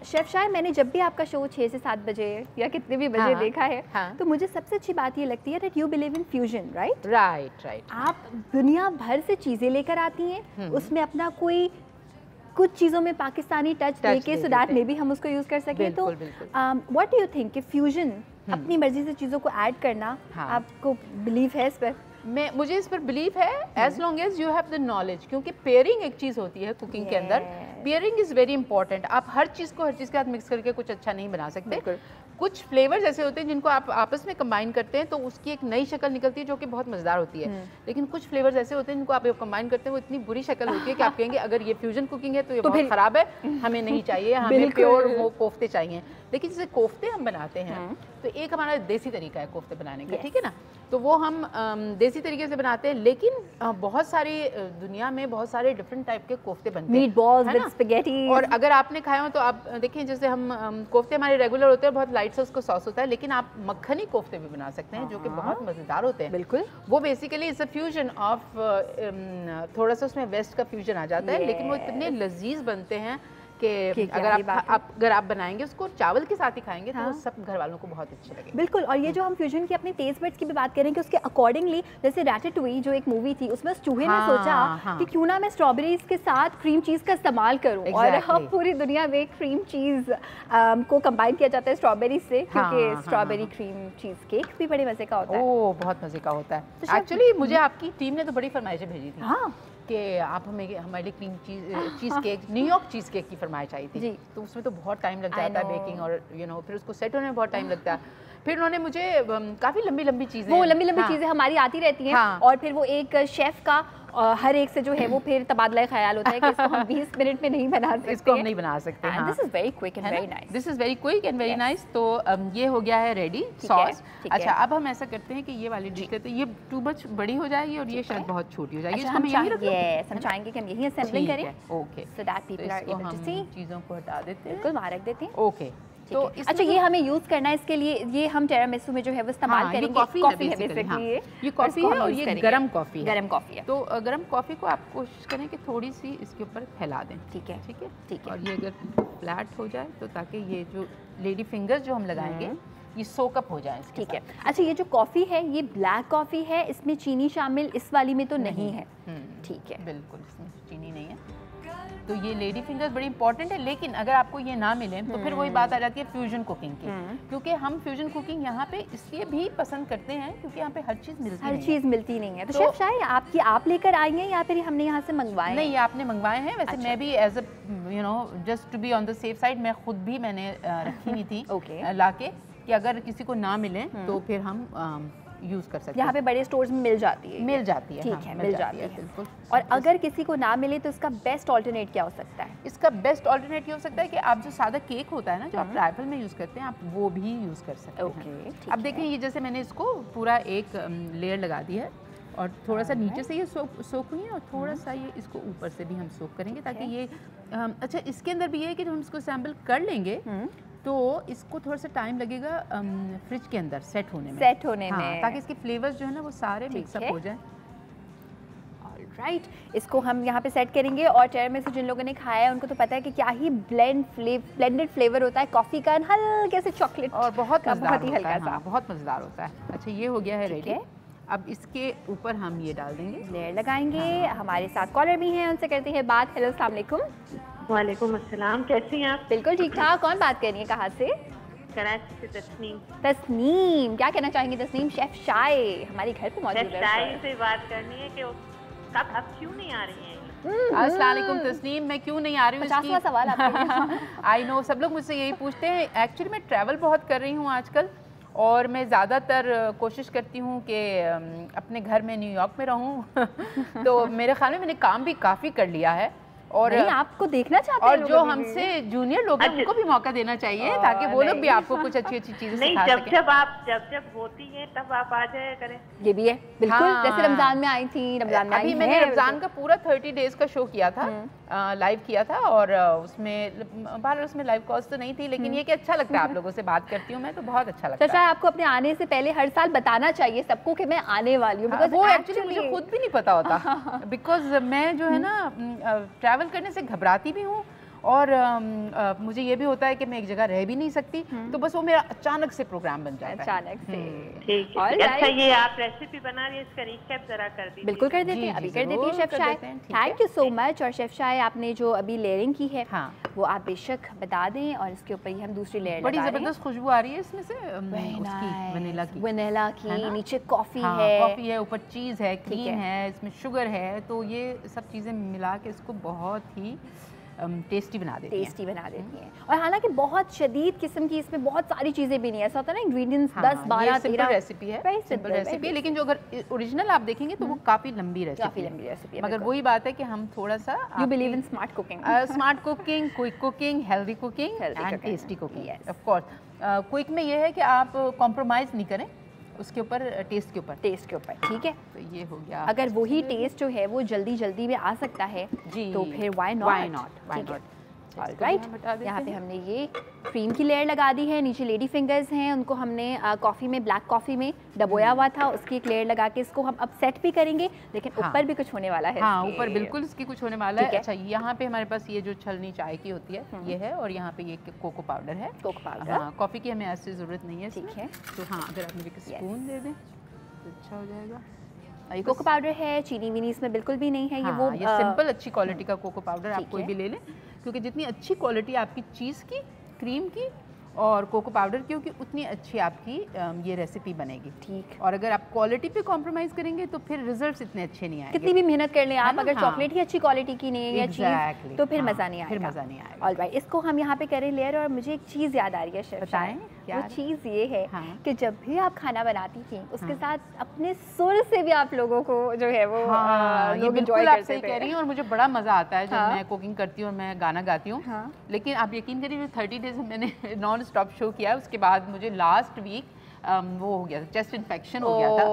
शेफ शाय मैंने जब भी आपका शो 6 से 7 बजे या कितने भी बजे देखा है, तो मुझे सबसे अच्छी बात ये लगती है that you believe in fusion, right? Right. आप दुनिया भर से चीज़ें लेकर आती हैं, उसमें अपना कोई कुछ चीज़ों में पाकिस्तानी टच देके सो दैट मे बी हम उसको यूज़ कर सकें। तो व्हाट डू यू थिंक कि फ्यूजन, अपनी मर्जी से चीज़ों को ऐड करना, आपको बिलीव है इस पर? मुझे इस पर बिलीव है, as long as you have the knowledge, क्योंकि पेयरिंग एक चीज़ होती है कुकिंग के अंदर। Pairing is very important. आप हर चीज़ को हर चीज़ के साथ मिक्स करके कुछ अच्छा नहीं बना सकते। कुछ फ्लेवर्स ऐसे होते हैं जिनको आप आपस में कंबाइन करते हैं तो उसकी एक नई शक्ल निकलती है जो कि बहुत मज़ेदार होती है। लेकिन कुछ फ्लेवर्स ऐसे होते हैं जिनको आप कंबाइन करते हैं वो इतनी बुरी शक्ल होती है कि आप कहेंगे अगर ये फ्यूजन कुकिंग है तो ये बहुत ख़राब है, हमें नहीं चाहिए, हमें प्योर वो कोफ्ते चाहिए। लेकिन जैसे कोफ्ते हम बनाते हैं तो एक हमारा देसी तरीका है कोफ्ते बनाने का, ठीक है ना, तो वो हम देसी तरीके से बनाते हैं। लेकिन बहुत सारी दुनिया में बहुत सारे डिफरेंट टाइप के कोफ्ते बनते हैं, मीट बॉल्स विद स्पैगेटी। और अगर आपने खाए हो तो आप देखें, जैसे हम कोफ्ते हमारे रेगुलर होते हैं, बहुत लाइट सा उसको सॉस होता है, लेकिन आप मक्खनी कोफ्ते भी बना सकते हैं जो कि बहुत मज़ेदार होते हैं। बिल्कुल, वो basically it's a fusion of, थोड़ा सा उसमें वेस्ट का फ्यूजन आ जाता है, लेकिन वो इतने लजीज बनते हैं कि अगर आप बनाएंगे उसको चावल के साथ ही खाएंगे तो सब घर वालों को बहुत अच्छे लगेंगे। बिल्कुल, और ये जो हम फ्यूजन की अपने टेस्ट बड्स की भी बात करें कि उसके अकॉर्डिंगली, जैसे रैटेटुई जो एक मूवी थी उसमें उस चूहे ने सोचा कि क्यों ना मैं स्ट्रॉबेरीज के साथ क्रीम चीज़ का इस्तेमाल करूं, और अब पूरी दुनिया में क्रीम चीज़ को कंबाइन किया जाता है स्ट्रॉबेरी से, क्योंकि स्ट्रॉबेरी क्रीम चीज़ केक भी बड़े मज़े का होता है। ओह, बहुत मज़े का होता है। एक्चुअली मुझे आपकी टीम ने तो बड़ी फरमाइशें भेजी थी कि आप हमारे लिए cream cheese cake, New York cheese cake की फरमाइश आई थी, तो उसमें तो बहुत टाइम लग जाता है बेकिंग, और फिर उसको सेट होने में बहुत टाइम लगता है। फिर उन्होंने मुझे काफ़ी लंबी चीज़ें, वो लंबी चीज़ें हमारी आती रहती हैं, और फिर वो एक शेफ़ का हर एक से जो है वो फिर तबादला ख्याल होता है कि इसको हम 20 मिनट में नहीं बना सकते, इसको हम नहीं बना सकते। This is very quick and very nice, this is very quick and very nice. तो ये हो गया है रेडी सॉस। अच्छा, अब हम ऐसा करते हैं कि ये वाली डिश लेते हैं, ये टू मच बड़ी हो जाएगी और ये शायद बहुत छोटी हो जाएगी, हम चाहेंगे कि हम यही असेंबलिंग करें। Okay, so that people are able to see. चीज़ों को हटा देते हैं, बिल्कुल वहाँ रख देते हैं। ओके, तो अच्छा, ये हमें यूज करना है, इसके लिए ये हम टिरामिसू में जो है वो इस्तेमाल करेंगे। कॉफी है बेसिकली, ये कॉफी है और ये गरम कॉफी है। तो गरम कॉफी को आप कोशिश करें कि थोड़ी सी इसके ऊपर फैला दें। ठीक है। और ये अगर फ्लैट हो जाए तो ताकि ये जो लेडी फिंगर्स जो हम लगाएंगे ये सोकअप हो जाए। ठीक है। अच्छा, ये जो कॉफ़ी है ये ब्लैक कॉफ़ी है, इसमें चीनी शामिल इस वाली में तो नहीं है। ठीक है, बिल्कुल इसमें चीनी नहीं है। तो ये लेडी फिंगर्स बड़ी इंपॉर्टेंट है, लेकिन अगर आपको ये ना मिले तो फिर वही बात आ जाती है फ्यूजन कुकिंग की, क्योंकि हम फ्यूजन कुकिंग यहाँ पे इसलिए भी पसंद करते हैं क्योंकि यहाँ पे हर चीज़ मिलती नहीं है। तो शेफ शायद आप लेकर आई हैं या फिर हमने यहाँ से मंगवाए? नहीं, आपने मंगवाए हैं। वैसे मैं भी as a just to be on the safe side, मैं खुद भी मैंने रखी हुई थी लाके, कि अगर किसी को ना मिले तो फिर हम यूज़ कर सकते हैं। यहाँ पे बड़े स्टोर्स में मिल जाती है। ठीक है, मिल जाती है बिल्कुल। और अगर किसी को ना मिले तो इसका बेस्ट ऑल्टरनेट क्या हो सकता है? इसका बेस्ट ऑल्टरनेट ये हो सकता है कि आप जो सादा केक होता है ना, जो आप ट्राइफल में यूज़ करते हैं, आप वो भी यूज़ कर सकते हैं। अब देखें, ये जैसे मैंने इसको पूरा एक लेयर लगा दी है और थोड़ा सा नीचे से ये सोक हुई है और थोड़ा सा ये इसको ऊपर से भी हम सोक करेंगे ताकि ये अच्छा, इसके अंदर भी ये है कि हम इसको सैम्पल कर लेंगे तो इसको थोड़ा सा टाइम लगेगा फ्रिज के अंदर सेट होने में, ताकि इसके फ्लेवर्स जो है ना वो सारे मिक्सअप हो जाए। राइट, इसको हम यहाँ पे सेट करेंगे। और टिरामिसू जिन लोगों ने खाया है उनको तो पता है कि क्या ही ब्लेंडेड फ्लेवर होता है कॉफ़ी का, हल्के से चॉकलेट, और बहुत ही हल्का सा, बहुत मज़ेदार होता है। अच्छा, ये हो गया है रेडी। अब इसके ऊपर हम ये डाल देंगे, लेयर लगाएंगे। हमारे साथ कॉलर भी हैं, उनसे करते हैं बात। हेलो, अस्सलाम वालेकुम। वालेकुम अस्सलाम, कैसी हैं आप? बिल्कुल ठीक ठाक। कौन बात कर रही है, कहाँ से? कराची से तस्नीम। तस्नीम, क्या कहना चाहेंगे तस्नीम? शेफ शाय हमारे घर पे मौजूद है। शाय से बात करनी है कि कब अब क्यों नहीं आ रही हैं? अस्सलाम वालेकुम तस्नीम, मैं क्यों नहीं आ रही हूँ? 50वां सवाल आपका। आई नो, सब लोग मुझसे यही पूछते हैं। एक्चुअली मैं ट्रैवल बहुत कर रही हूँ आजकल, और मैं ज़्यादातर कोशिश करती हूँ कि अपने घर में न्यूयॉर्क में रहूँ तो मेरे ख्याल में मैंने काम भी काफ़ी कर लिया है, और नहीं, आपको देखना चाहते हैं और जो हमसे जूनियर लोग हैं उनको भी मौका देना चाहिए ताकि वो लोग भी आपको कुछ अच्छी अच्छी चीजें सिखा सकें। जब होती है तब आप आ जाया करें। ये भी है बिल्कुल। हाँ। जैसे रमजान में आई थी, रमजान में अभी मैंने रमजान का पूरा 30 डेज का शो किया था, लाइव किया था, और उसमें लाइव कॉल्स तो नहीं थी, लेकिन ये कि अच्छा लगता है, आप लोगों से बात करती हूँ मैं तो बहुत अच्छा लगता है। आपको अपने आने से पहले हर साल बताना चाहिए सबको कि मैं आने वाली हूँ। वो एक्चुअली मुझे खुद भी नहीं पता होता, बिकॉज मैं जो है ना ट्रैवल करने से घबराती भी हूँ, और मुझे ये भी होता है कि मैं एक जगह रह भी नहीं सकती, तो बस वो मेरा अचानक से प्रोग्राम बन जाता है। अचानक से। ठीक है। अच्छा, ये आप रेसिपी बना रही है, इसका रिकैप जरा कर दीजिए। बिल्कुल कर देते हैं, अभी कर देती है chef shy. Thank you so much. और शेफ शाय, आपने जो अभी लेयरिंग की है वो आप बेशक बता दें, और इसके ऊपर ही हम दूसरी लेयर बड़ी जबरदस्त खुशबू आ रही है इसमें से, वनीला की, नीचे कॉफी है, ऊपर चीज है, क्रीम है, इसमें शुगर है, तो ये सब चीजें मिला के इसको बहुत ही टेस्टी बना देती हैं। और हालांकि बहुत शदीद किस्म की इसमें बहुत सारी चीजें भी नहीं है, ऐसा होता है ना इंग्रेडिएंट्स 10 12 13 रेसिपी है, सिंपल रेसिपी है, लेकिन जो अगर ओरिजिनल आप देखेंगे तो वो काफी लंबी रेसिपी है। मगर वही बात है कि हम थोड़ा सा you believe in smart cooking, quick cooking, healthy cooking and tasty cooking. Of course quick में ये है कि आप कॉम्प्रोमाइज नहीं करें उसके ऊपर, टेस्ट के ऊपर, ठीक है। तो ये हो गया। अगर वही टेस्ट जो है वो जल्दी में आ सकता है तो फिर व्हाई नॉट। राइट, यहाँ पे हमने ये क्रीम की लेयर लगा दी है, नीचे लेडी फिंगर्स हैं, उनको हमने कॉफ़ी में, ब्लैक कॉफ़ी में डबोया हुआ था, उसकी एक लेयर लगा के इसको हम अब सेट भी करेंगे, लेकिन ऊपर भी कुछ होने वाला है। हाँ, ऊपर बिल्कुल इसकी कुछ होने वाला है। अच्छा, यहाँ पे हमारे पास ये जो छलनी चाय की होती है ये है, और यहाँ पे ये कोको पाउडर है। हाँ, कॉफ़ी की हमें ऐसी ज़रूरत नहीं है, ठीक है। तो हाँ, अगर आप मुझे एक स्पून दे दें तो अच्छा हो जाएगा। कोको पाउडर है, चीनी वीनी इसमें बिल्कुल भी नहीं है। हाँ, ये सिंपल अच्छी क्वालिटी का कोको पाउडर आप कोई भी ले लें, क्योंकि जितनी अच्छी क्वालिटी आपकी चीज़ की, क्रीम की और कोको पाउडर की होगी, उतनी अच्छी आपकी ये रेसिपी बनेगी। ठीक। और अगर आप क्वालिटी पे कॉम्प्रोमाइज़ करेंगे तो फिर रिजल्ट्स इतने अच्छे नहीं आएंगे। कितनी भी मेहनत कर लें आप, अगर चॉकलेट ही अच्छी क्वालिटी की नहीं है या चीज़, तो फिर मज़ा नहीं आएगा। ऑलराइट, इसको हम यहाँ पे करें लेयर। और मुझे एक चीज़ याद आ रही है शेफ, बताएं क्या? वो चीज़ ये है कि जब भी आप खाना बनाती थी उसके साथ अपने सुर से भी आप लोगों को जो है वो लोग एंजॉय करते कह रही हैं, और मुझे बड़ा मज़ा आता है जब मैं कुकिंग करती हूँ और मैं गाना गाती हूँ। लेकिन आप यकीन करिए, 30 डेज मैंने नॉन स्टॉप शो किया, उसके बाद मुझे लास्ट वीक वो हो गया था, चेस्ट इन्फेक्शन हो गया था,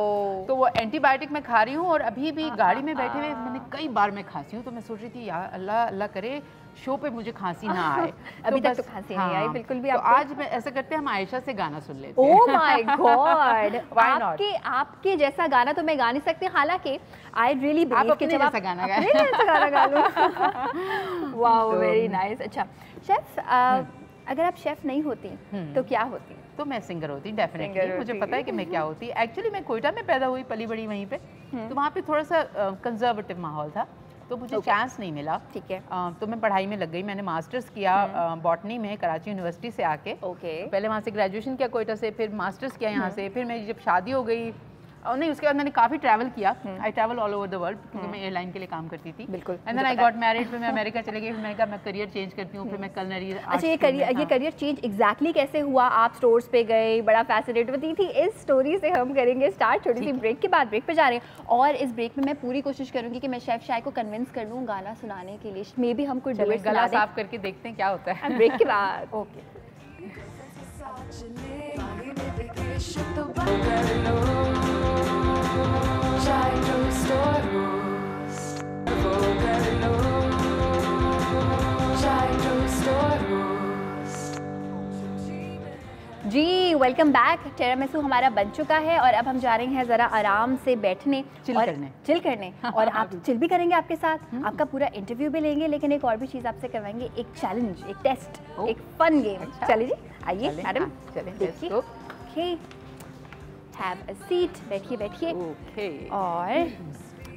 तो वो एंटीबायोटिक मैं खा रही हूँ, और अभी भी गाड़ी में बैठे हुए मैंने कई बार मैं खांसी हूँ, तो मैं सोच रही थी यार अल्लाह अल्लाह करे शो पे मुझे खांसी ना आए। अभी तक तो खांसी नहीं आई बिल्कुल भी। तो आज मैं ऐसा करते हैं, हम आयशा से गाना सुन लेते हैं। ओह माय गॉड, आपके जैसा गाना तो मैं गा नहीं सकती, हालांकि आई रियली बिलीव कि जब आप गाना गा लो। Wow, very nice. अच्छा शेफ, अगर आप शेफ नहीं होती तो क्या होती? तो मैं सिंगर होती, डेफिनेटली। मुझे पता है कि मैं क्या होती। एक्चुअली मैं कोयटा में पैदा हुई, पली बड़ी वहीं पे, तो वहाँ पे थोड़ा सा कंजर्वेटिव माहौल था, तो मुझे चांस नहीं मिला। ठीक है। तो मैं पढ़ाई में लग गई, मैंने मास्टर्स किया बॉटनी में कराची यूनिवर्सिटी से आके। पहले वहाँ से ग्रेजुएशन किया कोयटा से, फिर मास्टर्स किया यहाँ से, फिर मेरी जब शादी हो गई, और नहीं उसके बाद मैंने काफ़ी ट्रैवल किया। I travel all over the world, क्योंकि मैं एयरलाइन के लिए काम करती थी। बिल्कुल। And then I got married, फिर मैं अमेरिका चले गई, फिर मैंने कहा मैं करियर चेंज करती हूँ, फिर मैं कलनरी। अच्छा, ये करियर चेंज एग्जैक्टली कैसे हुआ? आप स्टोर्स पे गए, बड़ा फैसिनेट होती थी। इस स्टोरी से हम करेंगे स्टार्ट, छोटी सी ब्रेक के बाद। ब्रेक पे जा रहे हैं, और इस ब्रेक में मैं पूरी कोशिश करूँगी कि मैं शेफ शाय को कन्विंस कर लूँ गाना सुनाने के लिए। मे बी हम कुछ गला साफ करके देखते हैं क्या होता है ब्रेक के बाद। ओके। जी, वेलकम बैक। टिरामिसू हमारा बन चुका है, और अब हम जा रहे हैं ज़रा आराम से बैठने, चिल करने और आप चिल भी करेंगे आपके साथ, आपका पूरा इंटरव्यू भी लेंगे, लेकिन एक और भी चीज़ आपसे करवाएंगे, एक चैलेंज, एक टेस्ट, एक फन गेम। चलिए जी, आइए मैडम, देखिए। ओके, हैव अ सीट, बैठिए। ओके। और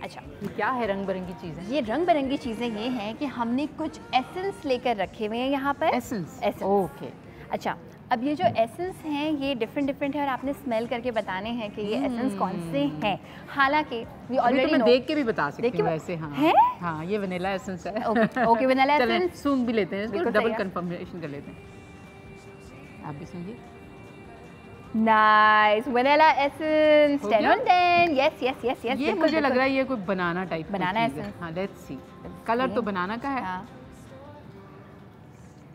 अच्छा, ये क्या है? रंग बिरंगी चीज़ें। ये रंग बिरंगी चीज़ें ये हैं कि हमने कुछ एसेंस लेकर रखे हुए हैं यहाँ पर। एसेंस। ओके। अच्छा, अब ये जो एसेंस हैं ये डिफरेंट है और आपने स्मेल करके बताने हैं कि ये एसेंस कौन से हैं। हालांकि वी ऑलरेडी मैं देख के भी बता सकती हूँ वैसे। हाँ है? हाँ ये वनीला एसेंस है। ओके वनीला एसेंस सूंघ भी लेते हैं, इसको डबल कंफर्मेशन कर लेते हैं। आप भी सूंघिए। Nice vanilla essence 10 on 10। Yes yes yes yes. ये मुझे लग रहा है ये कोई बनाना टाइप बनाना एसेंस। हाँ लेट्स सी। कलर तो बनाना का है। हाँ।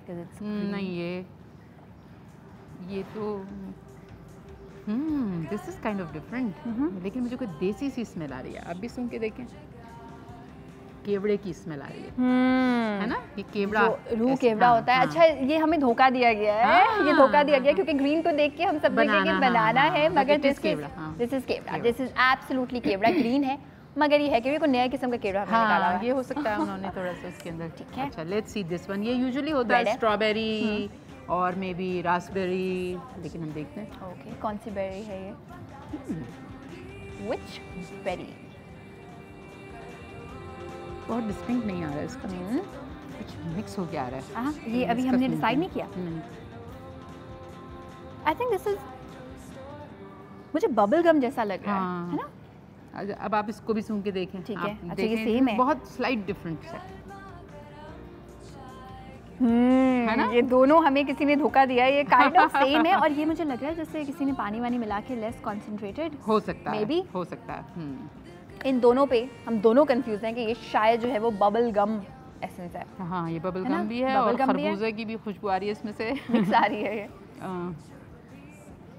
नहीं ये तो this is kind of different, लेकिन मुझे कोई देसी सी स्मेल आ रही है। आप भी सुन के देखें, केवड़े की स्मेल आ रही है ना? ये केवड़ा रूह केवड़ा होता है। अच्छा ये हमें धोखा दिया गया है, ये धोखा दिया गया क्योंकि ग्रीन को देख के हम सब देखें कि बनाना है, मगर this is kewra, this is absolutely kewra. Green है मगर ये है कि कोई नया किस्म का केवड़ा हमने निकाला है। ये हो सकता है उन्होंने थोड़ा सा उसके अंदर। ठीक है। अच्छा लेट्स सी दिस वन। ये यूजुअली होता है स्ट्रॉबेरी और मे बी रास्पबेरी, लेकिन हम देखते हैं। ओके कौन सी बेरी है ये? Which berry? बहुत डिस्टिंक्ट नहीं आ रहा है इसका, कुछ मिक्स हो गया आ रहा है। हाँ ये अभी हमने डिसाइड नहीं किया। आई थिंक दिस इज, मुझे बबल गम जैसा लग रहा है ना? अब आप इसको भी सूंघ के देखें। ठीक है। अच्छा ये सेम है? बहुत स्लाइट डिफरेंट है। है ना? ये दोनों हमें किसी ने धोखा दिया है, ये काइंड ऑफ सेम है और ये मुझे लग रहा है जैसे किसी ने पानी वानी मिला के लेस कंसंट्रेटेड हो सकता है, maybe? हो सकता है। इन दोनों पे हम दोनों कंफ्यूज हैं कि ये शायद जो है वो बबल गम एसेंस है। हाँ ये बबल गम भी है और खरबूजे की भी खुशबू आ रही है इसमें से, मिक्स आ रही है ये।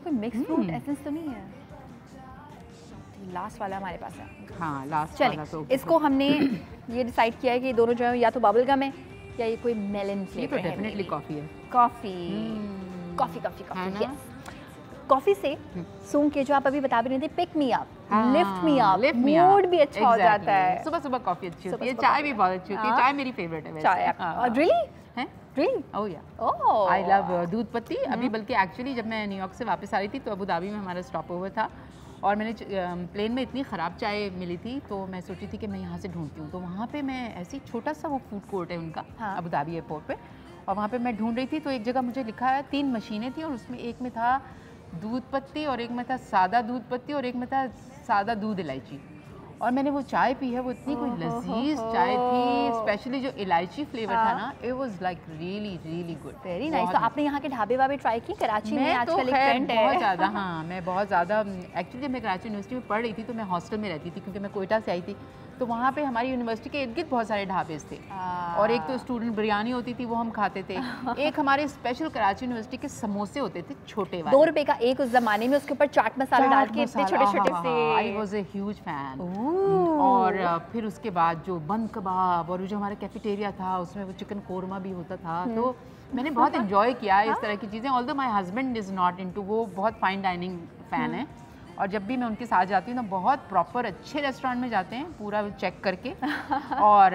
कोई मिक्स फ्रूट एसेंस तो नहीं है? लास्ट वाला हमारे पास है। हाँ लास्ट वाला तो इसको हमने ये डिसाइड किया है कि दोनों जो है या तो बबल गम है या ये कोई मेलन फ्लेवर है। ये तो डेफिनेटली कॉफी है। Coffee yes. कॉफी से सूंघ के जो आप अभी बता भी रहे थे, pick me up, lift me up, mood भी अच्छा हो जाता है। सुबह सुबह कॉफी अच्छी होती है, चाय भी बहुत अच्छी होती है। चाय मेरी फेवरेट है वैसे। चाय रियली है? रियली? ओह या आई लव दूध पत्ती। अभी बल्कि एक्चुअली जब मैं न्यूयॉर्क से वापस आ रही थी तो अबू धाबी में हमारा स्टॉप ओवर था और मैंने प्लेन में इतनी ख़राब चाय मिली थी तो मैं सोची थी कि मैं यहाँ से ढूंढती हूँ। तो वहाँ पे मैं ऐसी छोटा सा वो फूड कोर्ट है उनका अबू धाबी एयरपोर्ट पे, और वहाँ पे मैं ढूंढ रही थी तो एक जगह मुझे लिखा है 3 मशीनें थी और उसमें एक में था दूध पत्ती और एक में था सादा दूध पत्ती और एक में था सादा दूध इलायची। और मैंने वो चाय पी है, वो इतनी कोई लजीज चाय थी, स्पेशली जो इलायची फ्लेवर था ना, it was like really good. Very nice. तो आपने यहाँ के ढाबे वाबे ट्राई की? कराची में आजकल एक ट्रेंड है बहुत ज़्यादा। हाँ मैं बहुत ज़्यादा, एक्चुअली जब मैं कराची यूनिवर्सिटी में पढ़ रही थी तो मैं हॉस्टल में रहती थी क्योंकि मैं कोयटा से आई थी। तो वहाँ पे हमारी यूनिवर्सिटी के इर्द गिर्द बहुत सारे ढाबे थे और एक तो स्टूडेंट बिरयानी होती थी वो हम खाते थे। एक हमारे स्पेशल कराची यूनिवर्सिटी के समोसे होते थे छोटे वाले, 2 रुपए का एक उस जमाने में, उसके ऊपर चाट मसाला डाल के इतने छोटे-छोटे से। I was a huge fan. और फिर उसके बाद जो बंद कबाब और जो हमारा कैफेटेरिया था उसमें वो चिकन कोरमा भी होता था। तो मैंने बहुत एंजॉय किया इस तरह की चीज़ें। Although my husband is not into, वो बहुत फाइन डाइनिंग फ़ैन है और जब भी मैं उनके साथ जाती हूँ तो बहुत प्रॉपर अच्छे रेस्टोरेंट में जाते हैं पूरा चेक करके और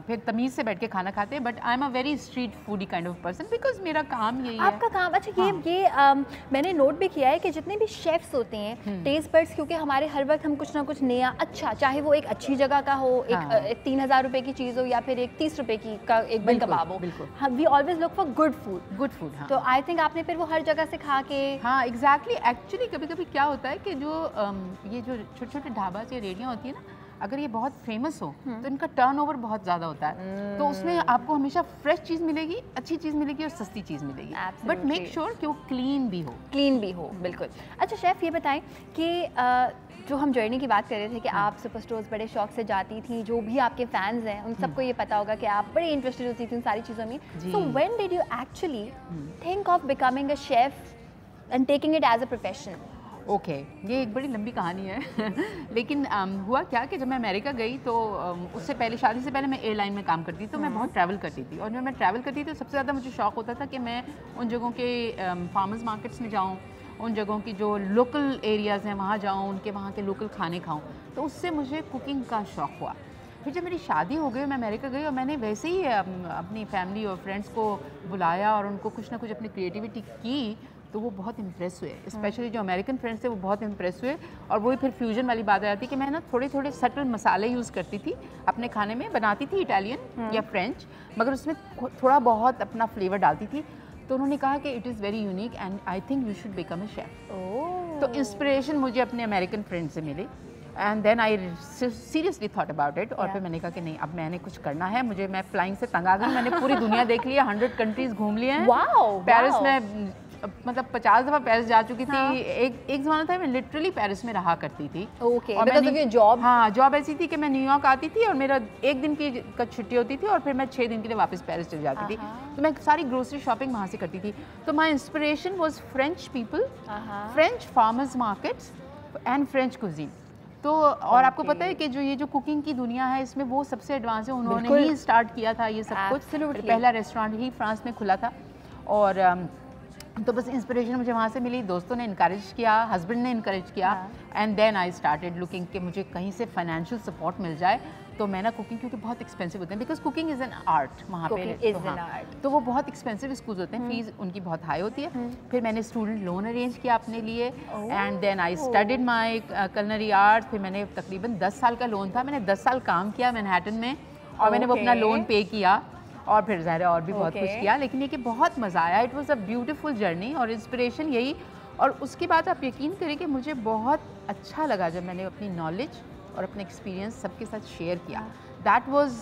फिर तमीज़ से बैठ के खाना खाते हैं। But I am a very street foodie kind of person because मेरा काम यही है। आपका काम? अच्छा ये मैंने नोट भी किया है कि जितने भी शेफ्स होते हैं टेस्ट बर्ड्स, क्योंकि हमारे हर वक्त हम कुछ ना कुछ नया, अच्छा चाहे वो एक अच्छी जगह का हो, एक 3000 रुपए की चीज़ हो या फिर एक 30 रुपए की का एक बन कबाब हो, we always look for good food. तो आई थिंक आपने फिर वो हर जगह से खा के। हाँ एग्जैक्टली। एक्चुअली कभी कभी क्या होता है कि जो ये जो छोटे छोटे ढाबा से रेडियाँ होती है ना, अगर ये बहुत फेमस हो तो इनका टर्नओवर बहुत ज़्यादा होता है। तो उसमें आपको हमेशा फ्रेश चीज़ मिलेगी, अच्छी चीज़ मिलेगी और सस्ती चीज़ मिलेगी, बट मेक श्योर कि वो क्लीन भी हो। बिल्कुल। अच्छा शेफ़ ये बताएं कि जो हम जर्नी की बात कर रहे थे कि आप सुपर स्टोर्स बड़े शौक से जाती थी, जो भी आपके फैंस हैं उन सबको ये पता होगा कि आप बड़े इंटरेस्टेड होती थी इन सारी चीज़ों में। So when did you actually think of becoming a chef and taking it as a profession? Okay, ये एक बड़ी लंबी कहानी है लेकिन हुआ क्या कि जब मैं अमेरिका गई तो उससे पहले, शादी से पहले मैं एयरलाइन में काम करती थी, तो मैं बहुत ट्रैवल करती थी। और जब मैं ट्रैवल करती थी तो सबसे ज़्यादा मुझे शौक होता था कि मैं उन जगहों के फार्मर्स मार्केट्स में जाऊँ, उन जगहों की जो लोकल एरियाज़ हैं वहाँ जाऊँ, उनके वहाँ के लोकल खाने खाऊँ। तो उससे मुझे कुकिंग का शौक़ हुआ। फिर जब मेरी शादी हो गई, मैं अमेरिका गई और मैंने वैसे ही अपनी फैमिली और फ्रेंड्स को बुलाया और उनको कुछ ना कुछ अपनी क्रिएटिविटी की, तो वो बहुत इम्प्रेस हुए। स्पेशली जो अमेरिकन फ्रेंड्स थे वो बहुत इम्प्रेस हुए। और वही फिर फ्यूजन वाली बात आ जाती कि मैं ना थोड़े थोड़े सटल मसाले यूज़ करती थी अपने खाने में, बनाती थी इटालियन या फ्रेंच, मगर उसमें थोड़ा बहुत अपना फ्लेवर डालती थी। तो उन्होंने कहा कि it is very unique and I think you should become a chef. तो इंस्पिरेशन मुझे अपने अमेरिकन फ्रेंड से मिली and then I seriously thought about it. और फिर मैंने कहा कि नहीं, अब मैंने कुछ करना है। मैं फ्लाइंग से तंग आ गई, मैंने पूरी दुनिया देख लिया, 100 कंट्रीज घूम लिए हैं। पेरिस में मतलब 50 दफ़ा पेरिस जा चुकी थी। एक ज़माना था मैं लिटरली पेरिस में रहा करती थी। ओके, और मैंने जॉब, हाँ, जॉब ऐसी थी कि मैं न्यूयॉर्क आती थी और मेरा 1 दिन की छुट्टी होती थी और फिर मैं 6 दिन के लिए वापस पेरिस चली जाती थी। तो मैं सारी ग्रोसरी शॉपिंग वहाँ से करती थी। तो my inspiration was French people, French farmers markets and French cuisine. तो और आपको पता है कि जो कुकिंग की दुनिया है इसमें वो सबसे एडवांस है। उन्होंने ही स्टार्ट किया था ये सब कुछ। पहला रेस्टोरेंट ही फ्रांस में खुला था। और तो बस इंस्पिरेशन मुझे वहाँ से मिली, दोस्तों ने इनकरेज किया, हस्बैंड ने इनकरेज किया and then I started looking कि मुझे कहीं से फाइनेंशियल सपोर्ट मिल जाए। तो मैं ना कुकिंग, क्योंकि बहुत एक्सपेंसिव होते हैं, because cooking is an art वहाँ पे, तो वो बहुत एक्सपेंसिव स्कूल होते हैं, फीस उनकी बहुत हाई होती है। फिर मैंने स्टूडेंट लोन अरेंज किया अपने लिए and then I studied my culinary arts. फिर मैंने तकरीबन 10 साल का लोन था, मैंने 10 साल काम किया मैनहट्टन में और मैंने वो अपना लोन पे किया और फिर ज़ाहिर और भी बहुत कुछ किया। लेकिन ये कि बहुत मज़ा आया, it was a beautiful journey. और इंस्पिरेशन यही, और उसके बाद आप यकीन करें कि मुझे बहुत अच्छा लगा जब मैंने अपनी नॉलेज और अपने एक्सपीरियंस सबके साथ शेयर किया। दैट वॉज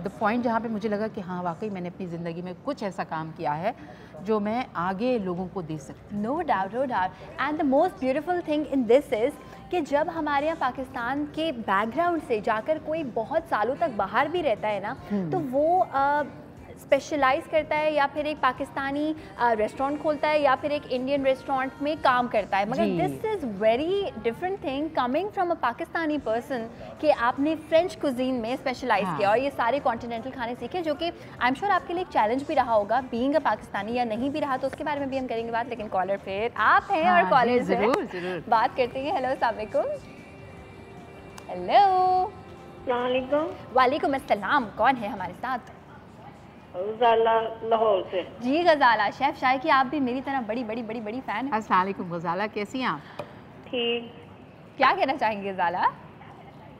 द पॉइंट जहाँ पे मुझे लगा कि हाँ वाकई मैंने अपनी ज़िंदगी में कुछ ऐसा काम किया है जो मैं आगे लोगों को दे सकती हूँ। No doubt, no doubt. And the most beautiful thing in this is कि जब हमारे यहाँ पाकिस्तान के बैकग्राउंड से जाकर कोई बहुत सालों तक बाहर भी रहता है ना, तो वो स्पेशलाइज करता है या फिर एक पाकिस्तानी रेस्टोरेंट खोलता है या फिर एक इंडियन रेस्टोरेंट में काम करता है। मगर this is very different thing coming from a Pakistani person कि आपने फ्रेंच कुजीन में स्पेशलाइज किया और ये सारे कॉन्टिनेंटल खाने सीखे, जो कि आई एम श्योर आपके लिए एक चैलेंज भी रहा होगा बीइंग अ पाकिस्तानी, या नहीं भी रहा तो उसके बारे में भी हम करेंगे बात। लेकिन कॉलर फिर आप हैं और कॉलर ज़रूर बात करते हैं। हेलो, अस्सलाम वालेकुम। हेलो, वालेकुम अस्सलाम। कौन है हमारे साथ? गजाला लाहौर से। जी गजाला, शेफ शाह की आप भी मेरी तरह बड़ी बड़ी बड़ी बड़ी फैन है। अस्सलाम वालेकुम गजाला, कैसी हैं आप? ठीक। क्या कहना चाहेंगे गजाला?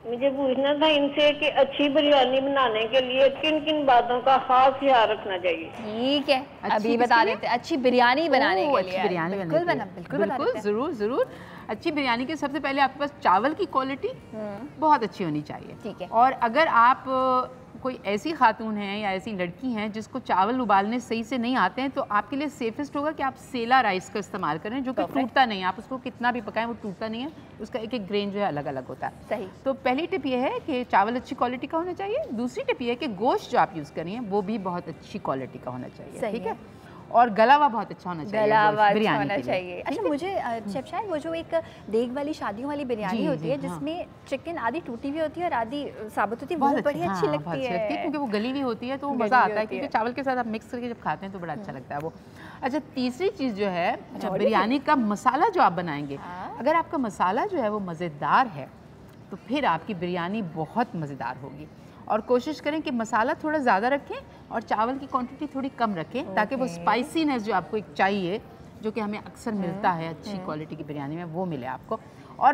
मुझे पूछना था इनसे कि अच्छी बिरयानी बनाने के लिए किन किन बातों का खास ख्याल रखना चाहिए। ठीक है, अभी बता देते हैं। अच्छी बिरयानी बनाने के लिए, बिरयानी बिल्कुल ज़रूर। अच्छी बिरयानी के सबसे पहले आपके पास चावल की क्वालिटी बहुत अच्छी होनी चाहिए। ठीक है। और अगर आप कोई ऐसी खातून हैं या ऐसी लड़की हैं जिसको चावल उबालने सही से नहीं आते हैं, तो आपके लिए सेफेस्ट होगा कि आप सेला राइस का इस्तेमाल करें, जो कि टूटता नहीं है। आप उसको कितना भी पकाएं वो टूटता नहीं है, उसका एक एक ग्रेन जो है अलग अलग होता है। सही। तो पहली टिप ये है कि चावल अच्छी क्वालिटी का होना चाहिए। दूसरी टिप ये है कि गोश्त जो आप यूज़ करें वो भी बहुत अच्छी क्वालिटी का होना चाहिए। ठीक है। और गला हुआ बहुत अच्छा होना चाहिए, बिरयानी होना चाहिए। अच्छा, मुझे शेफ शाह वो जो एक देग वाली शादियों वाली बिरयानी होती है जिसमें चिकन आधी टूटी हुई होती है और आधी साबुत होती है, वो बड़ी अच्छी लगती है क्योंकि वो गली हुई होती है, तो मज़ा आता है क्योंकि चावल के साथ आप मिक्स करके जब खाते हैं तो बड़ा अच्छा लगता है वो। अच्छा, तीसरी चीज़ जो है बिरयानी का मसाला जो आप बनाएंगे, अगर आपका मसाला जो है वो मज़ेदार है तो फिर आपकी बिरयानी बहुत मज़ेदार होगी। और कोशिश करें कि मसाला थोड़ा ज़्यादा रखें और चावल की क्वांटिटी थोड़ी कम रखें, ताकि वो स्पाइसीनेस जो आपको एक चाहिए, जो कि हमें अक्सर मिलता है अच्छी क्वालिटी की बिरयानी में, वो मिले आपको। और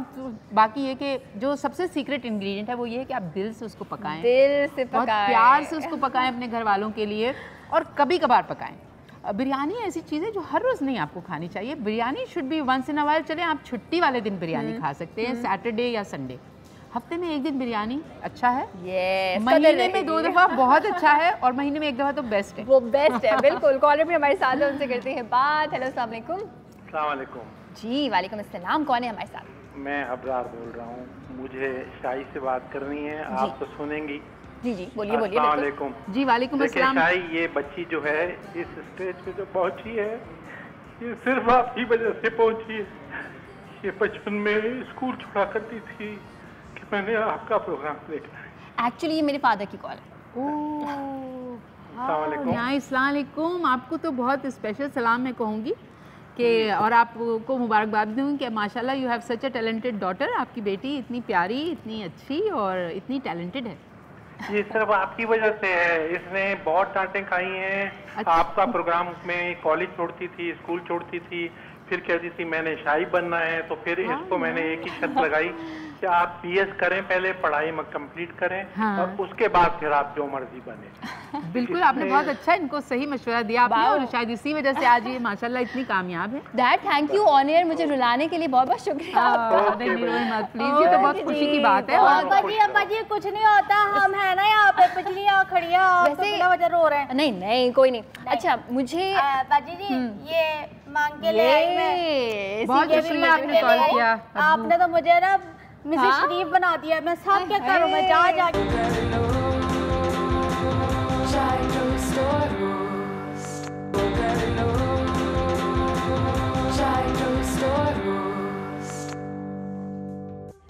बाकी ये कि जो सबसे सीक्रेट इंग्रेडिएंट है वो ये है कि आप दिल से उसको पकाएं, दिल से बहुत प्यार से उसको पकाएं अपने घर वालों के लिए, और कभी कभार पकाएं। बिरयानी ऐसी चीज़ है जो हर रोज़ नहीं आपको खानी चाहिए। Biryani should be once in a while. चले आप छुट्टी वाले दिन बिरयानी खा सकते हैं, सैटरडे या संडे। हफ्ते में एक दिन बिरयानी अच्छा है, महीने में 2 दफ़ा बहुत अच्छा है, और महीने में 1 दफ़ा तो बेस्ट है। वो बेस्ट है, बिल्कुल। कॉलर भी हमारे साथ है, उनसे करते हैं बात। हेलो, अस्सलाम वालेकुम। अस्सलाम वालेकुम। जी वालेकुम अस्सलाम। कौन है हमारे साथ? मैं अब्रार बोल रहा हूँ, मुझे शाही से बात करनी है। आप तो सुनेंगी? जी जी, बोलिए बोलिए। अस्सलाम वालेकुम। जी वालेकुम अस्सलाम। शाही, ये बच्ची जो है इस स्टेज पे जो पहुँची है, ये सिर्फ आपकी वजह से पहुँची है। ये बचपन में स्कूल छोड़ा करती थी कि मैंने आपका प्रोग्राम देखना है। एक्चुअली ये मेरे फादर की कॉल है। अस्सलाम वालेकुम। आपको तो बहुत स्पेशल सलाम मैं कहूँगी कि, और आपको मुबारकबाद दूँगी कि माशाल्लाह you have such a talented daughter. आपकी बेटी इतनी प्यारी, इतनी अच्छी और इतनी टैलेंटेड है। ये सिर्फ आपकी वजह से है। इसने बहुत डांटें खाई हैं। अच्छा। आपका प्रोग्राम में कॉलेज छोड़ती थी, स्कूल छोड़ती थी, फिर कहती थी मैंने शाही बनना है, तो फिर इसको मैंने एक ही शर्त लगाई कि आप BS करें, पहले पढ़ाई में कंप्लीट करें, हाँ। और उसके बाद फिर आप जो मर्जी बने। बिल्कुल, आपने बहुत अच्छा इनको सही मशवरा दिया आपने, और शायद इसी वजह से आज ये माशाल्लाह इतनी कामयाब है। Dad thank you on air मुझे रुलाने के लिए, बहुत बहुत शुक्रिया आपका। प्लीज, ये तो बहुत खुशी की बात है। अब्बा जी कुछ नहीं होता, हम है ना यहाँ पे पिछली यहाँ खड़ी है, वैसे वजह रो रहे हैं। नहीं नहीं कोई नहीं। अच्छा मुझे बाजी जी ये मांग के ले आई मैं, बहुत शुक्रिया आपने कॉल किया। आपने तो मुझे ना मिसेस शरीफ बना दिया, मैं सब क्या करूँ, मैं जा Chai toast or roast. Chai toast or roast.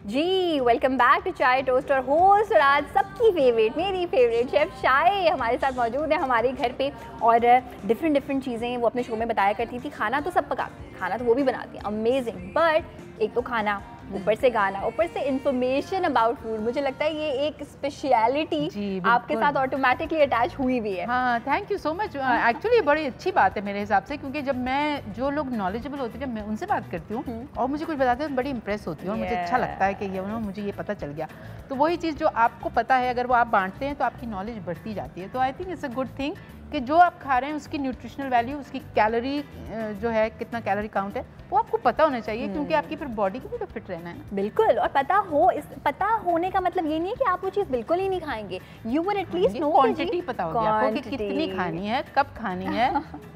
जी welcome back to chai toast और होस्ट, और आज सबकी फेवरेट, मेरी फेवरेट शेफ शाय हमारे साथ मौजूद है हमारे घर पे। और डिफरेंट चीज़ें वो अपने शो में बताया करती थी। खाना तो सब पकाती, खाना तो वो भी बनाती है अमेजिंग, बट एक तो खाना, ऊपर से गाना, ऊपर से इंफॉर्मेशन अबाउट फूड। मुझे लगता है ये एक स्पेशलिटी आपके साथ ऑटोमेटिकली अटैच हुई भी है। हाँ, thank you so much. Actually बड़ी अच्छी बात है मेरे हिसाब से, क्योंकि जब मैं जो लोग नॉलेजेबल होते हैं, जब मैं उनसे बात करती हूँ और मुझे कुछ बताते हैं तो बड़ी इंप्रेस होती हूँ, और मुझे अच्छा लगता है कि ये मुझे ये पता चल गया। तो वही चीज़ जो आपको पता है, अगर वो आप बांटते हैं तो आपकी नॉलेज बढ़ती जाती है। तो I think it's a good thing कि जो आप खा रहे हैं उसकी न्यूट्रिशनल वैल्यू, उसकी कैलोरी जो है, कितना कैलोरी काउंट है, वो आपको पता होना चाहिए, क्योंकि आपकी फिर बॉडी को भी तो फिट रहना है ना। बिल्कुल, और पता होने का मतलब ये नहीं है कि आप वो चीज़ बिल्कुल ही नहीं खाएंगे। You will at least know quantity पता होगी आपको कि कितनी खानी है, कब खानी है,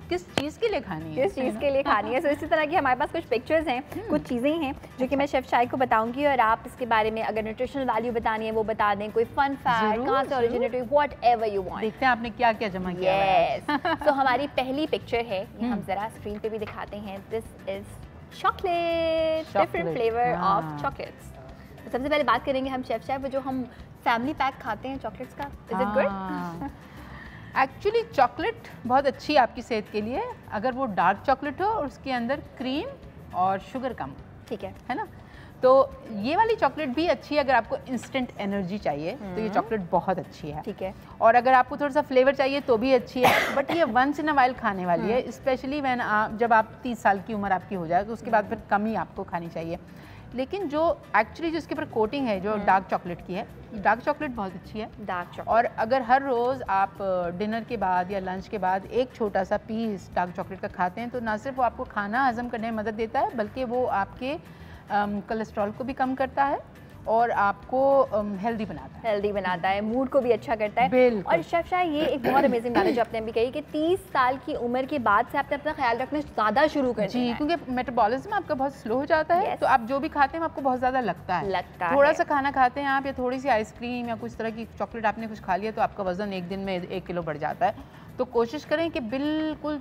किस चीज़ के लिए खानी है, किस चीज़ के लिए खानी है। सो इसी तरह की हमारे पास कुछ पिक्चर्स हैं, कुछ चीज़ें हैं जो कि मैं शेफ शाय को बताऊंगी, और आप इसके बारे में अगर न्यूट्रिशनल वैल्यू बतानी है वो बता दें, कोई फन फैक्ट, कहाँ से ओरिजिनेट हुई, व्हाटएवर यू वांट। देखते हैं आपने क्या क्या जमा किया है। तो हमारी पहली पिक्चर है, ये हम जरा स्क्रीन पे भी दिखाते हैं। This is chocolate, different flavour of chocolates. तो सबसे पहले बात करेंगे हम शेफ शाय, जो हम फैमिली पैक खाते हैं चॉकलेट्स का, is it good? Actually chocolate बहुत अच्छी है आपकी सेहत के लिए, अगर वो डार्क चॉकलेट हो और उसके अंदर क्रीम और शुगर कम, ठीक है ना। तो ये वाली चॉकलेट भी अच्छी है अगर आपको इंस्टेंट एनर्जी चाहिए, तो ये चॉकलेट बहुत अच्छी है, ठीक है। और अगर आपको थोड़ा सा फ्लेवर चाहिए तो भी अच्छी है, बट ये वंस इन अ वाइल खाने वाली है, स्पेशली व्हेन जब आप 30 साल की उम्र आपकी हो जाए, तो उसके बाद फिर कम ही आपको खानी चाहिए। लेकिन जो एक्चुअली जो इसके ऊपर कोटिंग है, जो डार्क चॉकलेट की है, डार्क चॉकलेट बहुत अच्छी है, डार्क चॉकलेट। और अगर हर रोज़ आप डिनर के बाद या लंच के बाद एक छोटा सा पीस डार्क चॉकलेट का खाते हैं, तो ना सिर्फ वो आपको खाना हजम करने में मदद देता है, बल्कि वो आपके कोलेस्ट्रॉल को भी कम करता है और आपको हेल्दी बनाता है, मूड को भी अच्छा करता है। और शेफ शाय ये एक बहुत अमेजिंग बात है जो आपने अभी कही कि 30 साल की उम्र के बाद से आपने अपना ख्याल रखना ज़्यादा शुरू कर दिया है, क्योंकि मेटाबॉलिज्म आपका बहुत स्लो हो जाता है, तो आप जो भी खाते हैं आपको बहुत ज़्यादा लगता है। थोड़ा सा खाना खाते हैं आप, या थोड़ी सी आइसक्रीम या कुछ तरह की चॉकलेट आपने कुछ खा लिया, तो आपका वजन एक दिन में 1 किलो बढ़ जाता है। तो कोशिश करें कि बिल्कुल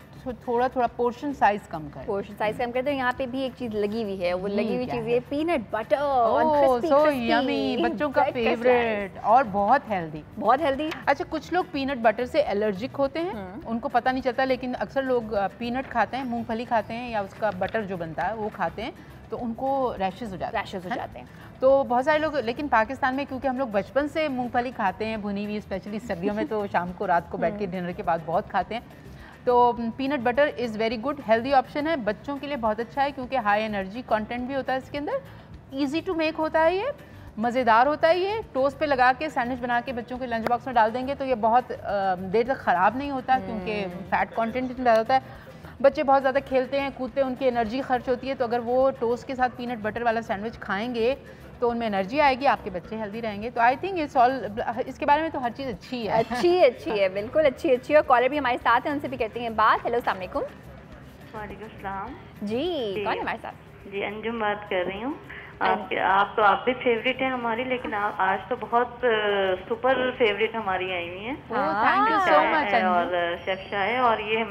थोड़ा पोर्शन साइज कम करें। तो यहाँ पे भी एक चीज़ लगी हुई है, वो लगी हुई चीज़ ये पीनट बटर, सो यमी, बच्चों का फेवरेट और बहुत हेल्दी। अच्छा, कुछ लोग पीनट बटर से एलर्जिक होते हैं, उनको पता नहीं चलता, लेकिन अक्सर लोग पीनट खाते हैं, मूंगफली खाते हैं, या उसका बटर जो बनता है वो खाते हैं, तो उनको रैशेस हो जाते हैं। तो बहुत सारे लोग, लेकिन पाकिस्तान में क्योंकि हम लोग बचपन से मूंगफली खाते हैं भुनी हुई, स्पेशली सर्दियों में, तो शाम को रात को बैठ के डिनर के बाद बहुत खाते हैं, तो peanut butter is very good, healthy option है, बच्चों के लिए बहुत अच्छा है, क्योंकि हाई एनर्जी कंटेंट भी होता है इसके अंदर, ईजी टू मेक होता है, ये मज़ेदार होता है। ये टोस्ट पे लगा के सैंडविच बना के बच्चों के लंच बॉक्स में डाल देंगे तो ये बहुत देर तक ख़राब नहीं होता, क्योंकि फैट कंटेंट इतना ज़्यादा होता है। बच्चे बहुत ज़्यादा खेलते हैं, कूदते हैं, उनकी एनर्जी खर्च होती है, तो अगर वो टोस्ट के साथ पीनट बटर वाला सैंडविच खाएंगे तो उनमें एनर्जी आएगी, आपके बच्चे हेल्दी रहेंगे। तो आई थिंक इट्स ऑल, इसके बारे में तो हर चीज़ अच्छी है, बिल्कुल अच्छी है। और कॉलर भी हमारे साथ हैं, उनसे भी करते हैं बात। हेलो, अस्सलाम वालेकुम। वालेकुम सलाम जी, कौन है हमारे साथ? जी, अंजुम बात कर रही हूँ। आप भी फेवरेट हैं हमारी, लेकिन आज तो बहुत सुपर फेवरेट हमारी आई हुई है। Thank you so much. और शेफ शाय, और ये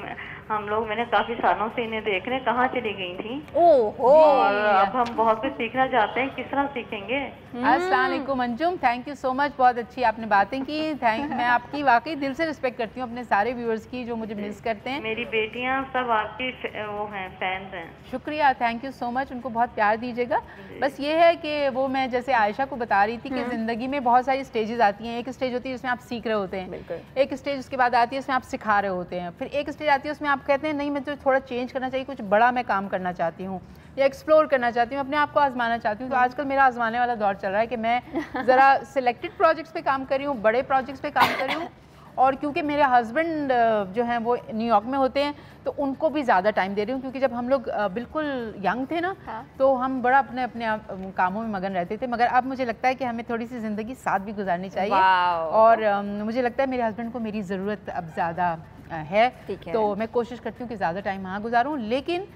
हम लोग, मैंने काफी सालों से इन्हें देख रहे हैं, कहाँ चली गई थी। और अब हम बहुत कुछ सीखना चाहते हैं, किस तरह सीखेंगे। अस्सलाम वालेकुम Anjum, thank you so much, बहुत अच्छी आपने बातें की। मैं आपकी वाकई दिल से रिस्पेक्ट करती हूँ, अपने सारे व्यूअर्स की जो मुझे मिस करते हैं। मेरी बेटियाँ सब आपकी वो हैं, फैंस हैं। शुक्रिया, थैंक यू सो मच, उनको बहुत प्यार दीजिएगा। बस ये है कि वो, मैं जैसे आयशा को बता रही थी कि ज़िंदगी में बहुत सारी स्टेजेस आती हैं। एक स्टेज होती है जिसमें आप सीख रहे होते हैं, एक स्टेज उसके बाद आती है उसमें आप सिखा रहे होते हैं, फिर एक स्टेज आती है उसमें आप कहते हैं नहीं, मैं तो थोड़ा चेंज करना चाहिए, कुछ बड़ा मैं काम करना चाहती हूँ। या एक्सप्लोर करना चाहती हूँ, अपने आप को आजमाना चाहती हूँ। तो आजकल मेरा आजमाने वाला दौर चल रहा है कि मैं ज़रा सिलेक्टेड प्रोजेक्ट्स पे काम कर रही हूँ, बड़े प्रोजेक्ट्स पे काम कर रही हूँ। और क्योंकि मेरे हस्बैंड जो हैं वो न्यूयॉर्क में होते हैं, तो उनको भी ज़्यादा टाइम दे रही हूँ, क्योंकि जब हम लोग बिल्कुल यंग थे ना, तो हम बड़ा अपने अपने कामों में मगन रहते थे। मगर अब मुझे लगता है कि हमें थोड़ी सी ज़िंदगी साथ भी गुजारनी चाहिए, और मुझे लगता है मेरे हस्बैंड को मेरी ज़रूरत अब ज़्यादा है, तो मैं कोशिश करती हूँ कि ज़्यादा टाइम वहाँ गुजारूँ। लेकिन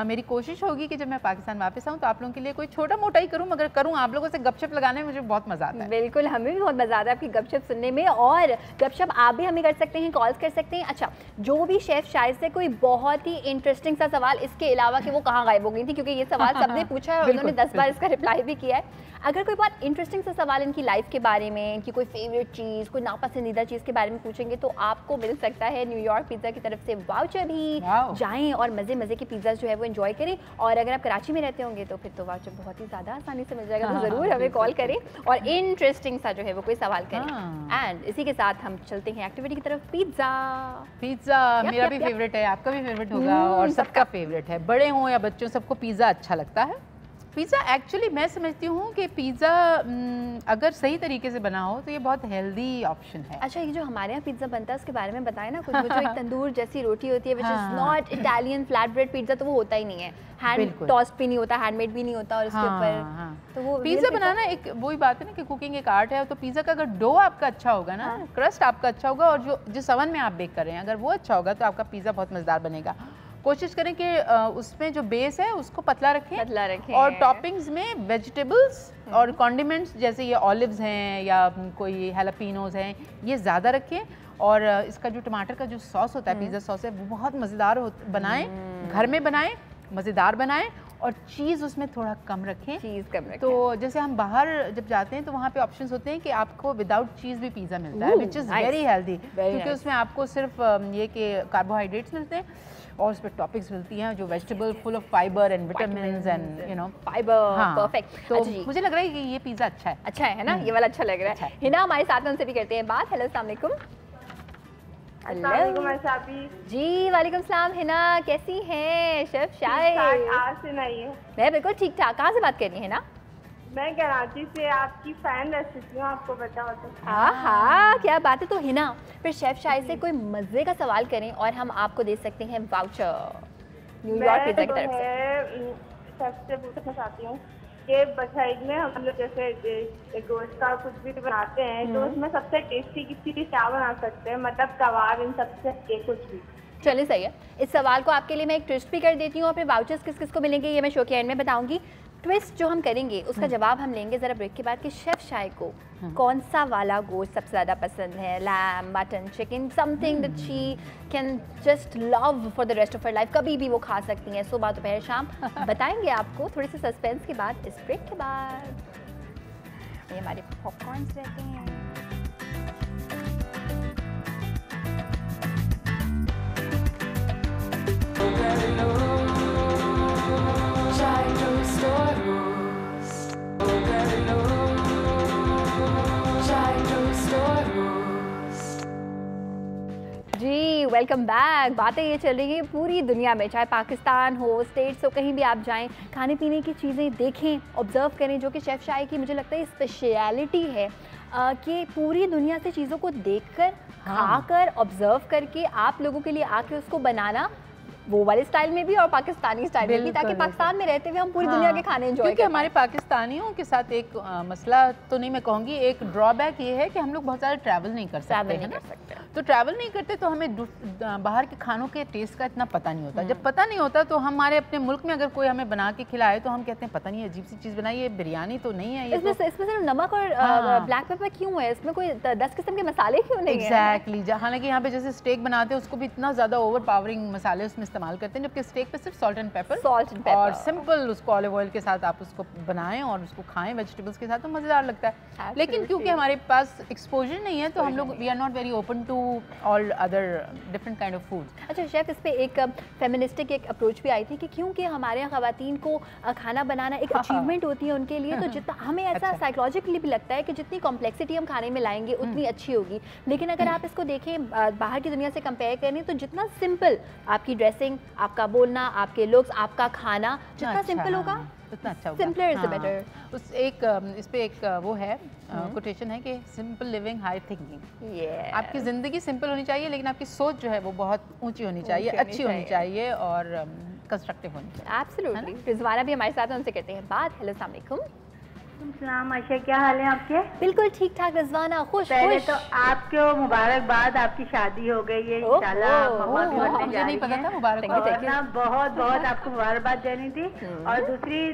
मेरी कोशिश होगी कि जब मैं पाकिस्तान वापस आऊँ तो आप लोगों के लिए कोई छोटा मोटा ही करूँ, मगर करूँ। आप लोगों से गपशप लगाने में मुझे बहुत मज़ा आता है। बिल्कुल, हमें भी बहुत मज़ा आता है आपकी गपशप सुनने में, और गपशप आप भी हमें कर सकते हैं, कॉल्स कर सकते हैं। अच्छा, जो भी शेफ शायद से कोई बहुत ही इंटरेस्टिंग सा सवाल, इसके अलावा कि वो कहाँ गायब हो गई थी, क्योंकि ये सवाल सबने पूछा है और उन्होंने 10 बार इसका रिप्लाई भी किया है। अगर कोई बहुत इंटरेस्टिंग सा सवाल इनकी लाइफ के बारे में, इनकी कोई फेवरेट चीज़, कोई नापसंदीदा चीज़ के बारे में पूछेंगे, तो आपको मिल सकता है न्यूयॉर्क पिज़्ज़ा की तरफ से वाउचर भी। जाएं और मज़े मज़े के पिज़्ज़ा जो है वो एंजॉय करें। और अगर आप कराची में रहते होंगे तो फिर तो वाउचर बहुत ही ज़्यादा आसानी से मिल जाएगा, तो ज़रूर हमें कॉल करें और इंटरेस्टिंग सा जो है वो कोई सवाल करें। एंड इसी के साथ हम चलते हैं एक्टिविटी की तरफ। पिज़्ज़ा मेरा भी फेवरेट है, आपका भी फेवरेट होगा, और सबका फेवरेट है। बड़े हों या बच्चों, सबको पिज़्ज़ा अच्छा लगता है। पिज़्ज़ा एक्चुअली मैं समझती हूँ कि पिज़्ज़ा अगर सही तरीके से बना हो तो ये बहुत हेल्दी ऑप्शन है। अच्छा, ये जो हमारे यहाँ पिज़्ज़ा बनता है उसके बारे में बताएं ना कुछ। वो जो एक तंदूर जैसी रोटी होती है, which is not Italian flat bread pizza, तो वो होता ही नहीं है, हैंड टॉस्ट भी नहीं होता, हैंडमेड भी नहीं होता, और उसके ऊपर तो वो पिज़्ज़ा बनाना एक वही बात है ना कि कुकिंग एक आर्ट है। तो पिज़्ज़ा का अगर डो आपका अच्छा होगा ना, क्रस्ट आपका अच्छा होगा, और जो जिस ओवन में आप बेक कर रहे हैं अगर वो अच्छा होगा, तो आपका पिज़्ज़ा बहुत मज़ेदार बनेगा। कोशिश करें कि उसमें जो बेस है उसको पतला रखें और टॉपिंग्स में वेजिटेबल्स और कॉन्डिमेंट्स जैसे ये ऑलिव्स हैं या कोई हैलापिनोज हैं, ये ज़्यादा रखें। और इसका जो टमाटर का जो सॉस होता है, पिज़्ज़ा सॉस है, वो बहुत मज़ेदार बनाएं, घर में बनाएं, मज़ेदार बनाएं, और चीज़ उसमें थोड़ा कम रखें। तो जैसे हम बाहर जब जाते हैं तो वहाँ पे ऑप्शंस होते हैं कि आपको विदाउट चीज़ भी पिज़्ज़ा मिलता है, विच इज़ वेरी हेल्दी, क्योंकि उसमें आपको सिर्फ ये कि कार्बोहाइड्रेट्स मिलते हैं और उस पर टॉपिक्स मिलती हैं जो vegetable full of fibre and vitamins and you know fibre. Perfect. तो मुझे लग रहा है कि ये पिज़्ज़ा अच्छा है ना, ये वाला अच्छा लग रहा है। हिना हमारे साथ उनसे भी करते हैं बात। हेलो, अस्सलाम वालेकुम। जी वालेकुम सलाम। हिना कैसी हैं? शेफ शाय आप सुनाइए। मैं बिल्कुल ठीक ठाक। कहाँ से बात कर रही है ना? मैं कराची से आपकी फैन रह चुकी हूँ, आपको पता हो तो। हाँ, क्या बात है। तो हिना, फिर शेफ शाय से कोई मजे का सवाल करें और हम आपको दे सकते हैं वाउचर न्यूयॉर्क पिज़्ज़ा की तरफ से। शेफ से पूछना चाहती हूँ कि बसाइड में हम लोग जैसे गोश्त का कुछ भी बनाते हैं, तो उसमें सबसे टेस्टी किसी चीज़ क्या बना सकते हैं, मतलब कबाब, इन सबसे कुछ भी। चलिए सही है। इस सवाल को आपके लिए मैं एक ट्विस्ट भी कर देती हूँ, और फिर वाउचर्स किस किस को मिलेंगे ये मैं शो के एंड में बताऊंगी। ट्विस्ट जो हम करेंगे उसका जवाब हम लेंगे ज़रा ब्रेक के बाद कि शेफ शाय को कौन सा वाला गोश्त सबसे ज़्यादा पसंद है, lamb, mutton, chicken, something that she can just love for the rest of her life, कभी भी वो खा सकती हैं, सुबह दोपहर शाम। बताएंगे आपको थोड़े से सस्पेंस के बाद, इस ब्रेक के बाद। ये हमारे पॉपकॉर्न्स रहते हैं। जी वेलकम बैक। बातें ये चल रही है पूरी दुनिया में, चाहे पाकिस्तान हो, स्टेट्स हो, कहीं भी आप जाएं, खाने पीने की चीज़ें देखें, ऑब्जर्व करें, जो कि शेफ शाय की मुझे लगता है स्पेशलिटी है कि पूरी दुनिया से चीज़ों को देखकर, खाकर, ऑब्जर्व करके आप लोगों के लिए आके उसको बनाना वो वाले स्टाइल में भी और पाकिस्तानी स्टाइल में भी, ताकि पाकिस्तान में रहते हुए हम पूरी दुनिया के खाने एंजॉय करें। क्योंकि हमारे पाकिस्तानियों के साथ एक मसला तो नहीं मैं कहूँगी, एक ड्रॉबैक ये है कि हम लोग बहुत ज़्यादा ट्रैवल नहीं कर सकते हैं। तो ट्रैवल नहीं करते तो हमें बाहर के खानों के टेस्ट का इतना पता नहीं होता। जब पता नहीं होता तो हमारे अपने मुल्क में अगर कोई हमें बना के खिलाए तो हम कहते हैं पता नहीं अजीब सी चीज़ बनाई है, बिरयानी तो नहीं है। इसमें सिर्फ नमक और ब्लैक पेपर क्यों है? इसमें कोई 10 किस्म के मसाले क्यों नहीं है? एग्जैक्टली। हालांकि यहाँ पे जैसे स्टेक बनाते हैं उसको भी इतना ज़्यादा ओवर पावरिंग मसाले उसमें इस्तेमाल करते हैं, जबकि स्टेक पे सिर्फ सॉल्ट एंड पेपर और सिंपल उसको ऑलिव ऑयल के साथ आप उसको बनाएं और उसको खाएं वेजिटेबल्स के साथ, तो मज़ेदार लगता है। लेकिन क्योंकि हमारे पास एक्सपोजर नहीं है तो हम लोग we are not very open to all other different kind of foods. अच्छा शेफ, इस पे एक फेमिनिस्टिक एक अप्रोच भी आई थी कि क्योंकि हमारे यहाँ ख़वातीन को खाना बनाना एक अचीवमेंट होती है उनके लिए, तो जितना हमें ऐसा साइकोलॉजिकली भी लगता है कि जितनी कॉम्प्लेक्सिटी हम खाने में लाएंगे उतनी अच्छी होगी। लेकिन अगर आप इसको देखें बाहर की दुनिया से कंपेयर करें तो जितना सिंपल आपकी ड्रेसिंग, आपका बोलना, आपके लुक्स, आपका खाना जितना सिंपल होगा उतना अच्छा होगा। Simpler is better. उस एक इस पे एक वो है कोटेशन है कि सिंपल लिविंग हाई थिंकिंग। आपकी ज़िंदगी सिंपल होनी चाहिए लेकिन आपकी सोच जो है वो बहुत ऊंची होनी चाहिए, अच्छी होनी चाहिए और कंस्ट्रक्टिव होनी चाहिए। एब्सोल्युटली। रिजवाना भी हमारे साथ, उनसे करते हैं बात। हेलो, अस्सलाम वालेकुम। सलाम आयशा, क्या हाल है आपके? बिल्कुल ठीक ठाक रिजवाना, खुश। पहले तो आपको मुबारकबाद, आपकी शादी हो गई है इंशाल्लाह। मुझे नहीं पता था, मुबारकबाद। बहुत बहुत आपको मुबारकबाद देनी थी। और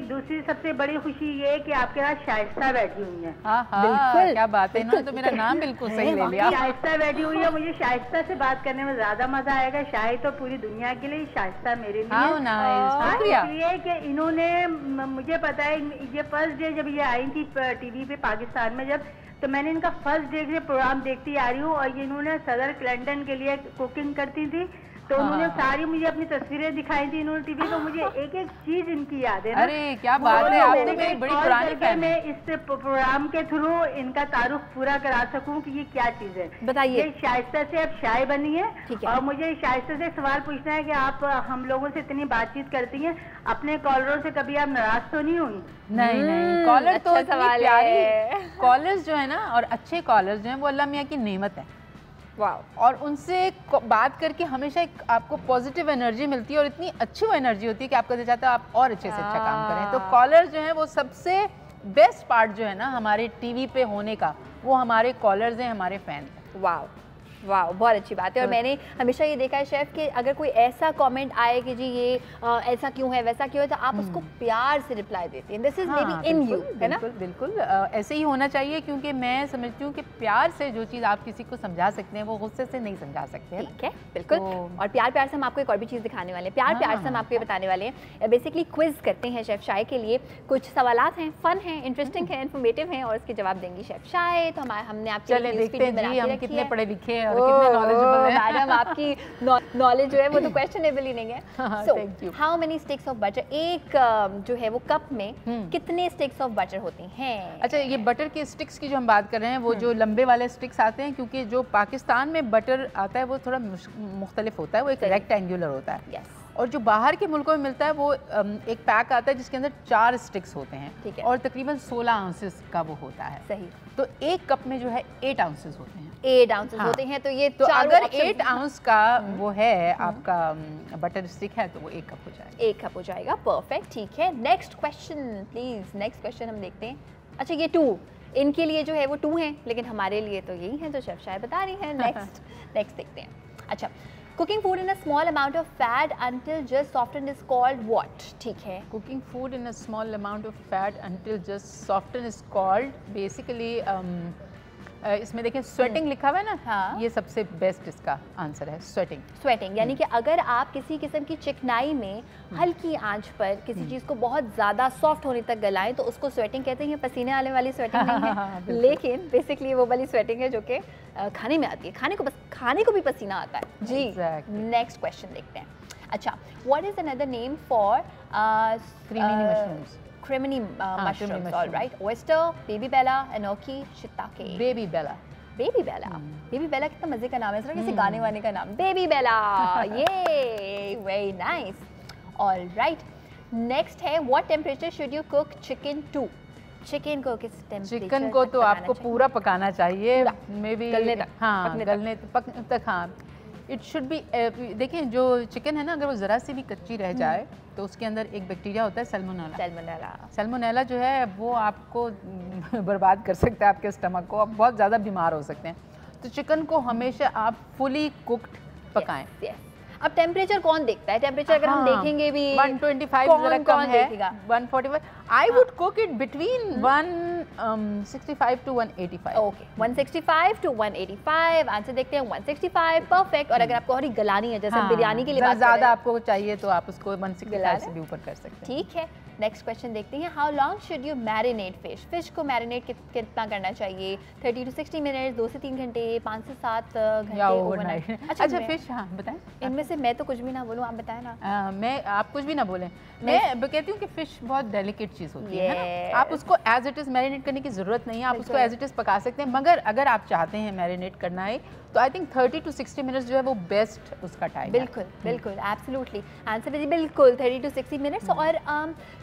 दूसरी सबसे बड़ी खुशी ये कि आपके साथ शाइस्ता बैठी हुई है। बिल्कुल, क्या बात है, इन्होंने तो मेरा नाम बिल्कुल सही ले लिया। शाइस्ता बैठी हुई है, मुझे शाइस्ता से बात करने में ज्यादा मजा आएगा। शाही तो पूरी दुनिया के लिए, शाइस्ता मेरे लिए। इसलिए कि इन्होंने, मुझे पता है ये फर्स्ट डे जब ये आई थी टीवी पे पाकिस्तान में, जब तो मैंने इनका फर्स्ट डे से प्रोग्राम देखती आ रही हूँ और ये इन्होंने सदर क्लिंटन के लिए कुकिंग करती थी, तो उन्होंने सारी मुझे अपनी तस्वीरें दिखाई थी इन्होंने टीवी पे। मुझे एक एक चीज इनकी याद है। अरे क्या बात है, आपने मेरी बड़ी पुरानी फैन। मैं इस प्रोग्राम के थ्रू इनका तारुफ पूरा करा सकूं कि ये क्या चीज है। बताइए। ये शाइस्ता से अब शाय बनी है और मुझे शाइस्ता से सवाल पूछना है कि आप हम लोगों से इतनी बातचीत करती हैं, अपने कॉलरों से कभी आप नाराज तो नहीं हुई? नहीं, कॉलर तो इतनी प्यारी कॉलर्स जो है ना, और अच्छे कॉलर्स जो हैं वो अल्लाह मियाँ की नेमत है। वाह। और उनसे बात करके हमेशा एक आपको पॉजिटिव एनर्जी मिलती है और इतनी अच्छी वो एनर्जी होती है कि आपका दिल चाहता है आप और अच्छे से अच्छा काम करें। तो कॉलर्स जो हैं वो सबसे बेस्ट पार्ट जो है ना हमारे टीवी पे होने का, वो हमारे कॉलर्स हैं, हमारे फैन हैं। वाह वाह, बहुत अच्छी बात है। और मैंने हमेशा ये देखा है शेफ कि अगर कोई ऐसा कमेंट आए कि जी ये ऐसा क्यों है, वैसा क्यों है, तो आप उसको प्यार से रिप्लाई देती हैं। This is may be in you, है ना? बिल्कुल ऐसे ही होना चाहिए, क्योंकि मैं समझती हूँ कि प्यार से जो चीज़ आप किसी को समझा सकते हैं वो गुस्से से नहीं समझा सकते। ठीक है, बिल्कुल। और प्यार प्यार से हम आपको एक और भी चीज़ दिखाने वाले हैं। प्यार से हम आपको ये बताने वाले हैं, बेसिकली क्विज करते हैं शेफ शाय के लिए। कुछ सवालात हैं, फन हैं, इंटरेस्टिंग हैं, इन्फॉर्मेटिव हैं और उसके जवाब देंगी शेफ शाय। तो हमने आपके चले देखते हैं जी हम कितने पढ़े लिखे हैं और कितने नॉलेजेबल हैं। मैडम आपकी नॉलेज जो है वो तो क्वेश्चनेबल ही नहीं है। So how many sticks of butter, एक जो है वो कप में कितने स्टिक्स ऑफ बटर होती हैं? अच्छा, ये बटर के स्टिक्स की जो हम बात कर रहे हैं वो जो लंबे वाले स्टिक्स आते हैं, क्योंकि जो पाकिस्तान में बटर आता है वो थोड़ा मुख्तलिफ होता है, वो एक रेक्टेंगुलर होता है। yes. और जो बाहर के मुल्कों में मिलता है वो एक पैक आता है जिसके अंदर 4 स्टिक्स होते हैं। ठीक है। और तकरीबन 16 आउंसेस का वो होता है। सही। तो एक कप में जो है 8 आउंसेस होते हैं। 8 आउंसेस होते हैं। तो ये तो अगर 8 आउंस का वो है आपका बटर स्टिक है तो वो 1 कप हो जाएगा। 1 कप हो जाएगा, परफेक्ट। ठीक है, next question please. Next question हम देखते हैं। अच्छा, ये 2 इनके लिए जो है वो 2 हैं, लेकिन हमारे लिए तो यही है जो शेफ शाय बता रही है। नेक्स्ट देखते हैं। अच्छा, cooking food in a small amount of fat until just softened is called what? ठीक है। Cooking food in a small amount of fat until just softened is called basically इसमें देखें स्वेटिंग लिखा हुआ है ना। हाँ। ये सबसे बेस्ट इसका आंसर है, स्वेटिंग। स्वेटिंग यानी कि अगर आप किसी किस्म की चिकनाई में हल्की आंच पर किसी चीज़ को बहुत ज़्यादा सॉफ्ट होने तक गलाएं तो उसको स्वेटिंग कहते हैं। पसीने आने वाली स्वेटिंग नहीं है, लेकिन बेसिकली वो वाली स्वेटिंग है जो कि खाने में आती है। खाने को भी पसीना आता है जी। नेक्स्ट क्वेश्चन देखते हैं। अच्छा, what is another name for creamy mushrooms? Creamy mushrooms, all right. Oyster, baby bella, enoki, shiitake. Baby bella. Baby bella. Baby bella कितना मजे का नाम है, किसी गाने वाने का नाम। Baby bella. Yay, very nice. All right. Next है, what temperature should you cook chicken to? Chicken को किस टेम्परेचर? चिकन को तो आपको पूरा पकाना चाहिए, मे बी गलने तक। हाँ, गलने तक। हाँ, इट शुड बी। देखें, जो चिकन है ना, अगर वो ज़रा सी भी कच्ची रह जाए तो उसके अंदर एक बैक्टीरिया होता है सैल्मोनेला जो है वो आपको बर्बाद कर सकता है, आपके स्टमक को। आप बहुत ज़्यादा बीमार हो सकते हैं। तो चिकन को हमेशा आप फुली कुक्ड पकाएं। अब टेम्परेचर कौन देखता है? टेम्परेचर अगर हम देखेंगे भी 125 जरा कम है, 145। I would cook it between 165 to 185। Okay, 165 to 185 answer देखते हैं। 165 परफेक्ट। और अगर आपको और गलानी है, जैसे बिरयानी के लिए ज़्यादा आपको चाहिए तो आप उसको 165 से भी ऊपर कर सकते हैं। ठीक है, नेक्स्ट क्वेश्चन देखते हैं, how long should you marinate fish? Fish को मैरिनेट कितना करना चाहिए? 30 to 60 मिनट, 2 से 3 घंटे, 5 से 7 घंटे ओवरनाइट? अच्छा फिश, हाँ बताएं। इनमें से मैं तो कुछ भी ना बोलूँ, आप बताएं ना। मैं आप कुछ भी ना बोलें, मैं कहती हूँ कि फिश बहुत डेलिकेट चीज़ होती है ना, आप उसको एज इट इज़ मैरिनेट करने की ज़रूरत नहीं है, आप उसको एज इट इज़ पका सकते हैं, मगर अगर आप चाहते हैं मैरिनेट करना है तो आई थिंक 30 to 60 मिनट्स जो है वो बेस्ट उसका टाइम है। बिल्कुल बिल्कुल, एब्सोल्युटली, आंसर इज बिल्कुल 30 to 60 मिनट्स। और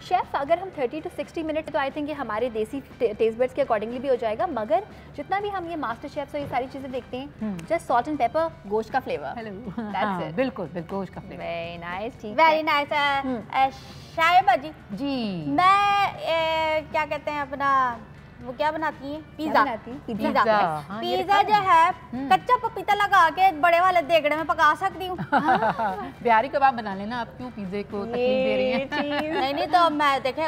शेफ़ अगर हम 30 to 60 मिनट तो आई थिंक ये हमारे देसी टेस्ट बड्स के अकॉर्डिंगली भी हो जाएगा, मगर जितना भी हम ये मास्टर शेफ्स और ये सारी चीज़ें देखते हैं, जस्ट सॉल्ट एंड पेपर, गोश्त का फ्लेवर। हेलो, बिल्कुल बिल्कुल गोश्त का फ्लेवर। वेरी नाइस, ठीक, वेरी नाइस। शायबा जी, मैं क्या कहते हैं अपना, वो क्या बनाती हैं? पिज़्ज़ा। पिज़्ज़ा जो है कच्चा पपीता लगा के बड़े वाले देगड़े में पका सकती हूँ। बिहारी कबाब बना लेना, आप क्यों पिज़्ज़े को तकलीफ दे रही हैं? नहीं तो मैं देखे,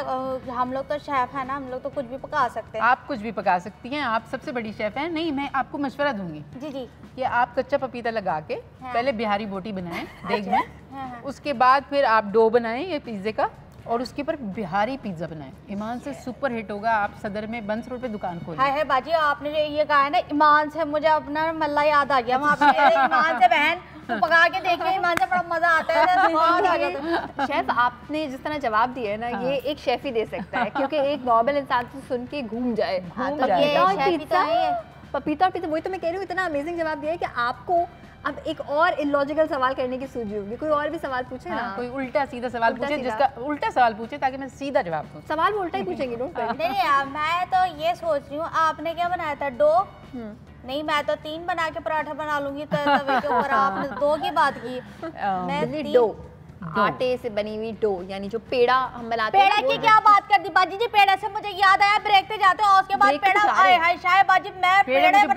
हम लोग तो शेफ है ना, हम लोग तो कुछ भी पका सकते हैं। आप कुछ भी पका सकती हैं, आप सबसे बड़ी शेफ हैं। नहीं, मैं आपको मशवरा दूंगी जी जी कि आप कच्चा पपीता लगा के पहले बिहारी बोटी बनाएं देग में, उसके बाद फिर आप डो बनाएं ये पिज़्ज़े का, और उसके ऊपर बिहारी पिज्जा बनाएं। ईमान से सुपर हिट होगा। आप सदर में बंस रोड पे दुकान खोलें। है बाजी, आपने जो ये कहा है ना ईमान से, मुझे अपना मल्ला याद आ गया वहाँ पे। ईमान से बहन तो पका के देखिए, ईमान से बड़ा मजा आता है, स्वाद आ जाता है। शेफ आपने जिस तरह जवाब दिया है ना, ये एक शेफ ही दे सकता है, क्योंकि एक नॉर्मल इंसान से सुन के घूम जाए। पपीता और पिज्जा, वही तो मैं कह रही हूँ, इतना अमेजिंग जवाब दिया है कि आपको अब एक और इलॉजिकल सवाल करने की सूझी होगी। कोई और भी सवाल पूछे ना, कोई उल्टा सीधा सवाल पूछे, जिसका उल्टा सवाल पूछे ताकि मैं सीधा जवाब दूं। सवाल वो उल्टा ही पूछेंगे। नहीं, मैं तो ये सोच रही हूँ, आपने क्या बनाया था? डो? नहीं, मैं तो 3 बना के पराठा बना लूंगी तवे के ऊपर, आपने 2 की बात की। मैं डो, आटे से बनी हुई डो, यानी जो पेड़ा हम बनाते हैं। पेड़ा की क्या बात कर दी बाजी जी? पेड़ा से मुझे याद आया, ब्रेक पे जाते हो उसके बाद पेड़ा। हाय शायद बाजी, मैं पेड़े बनाती हूं।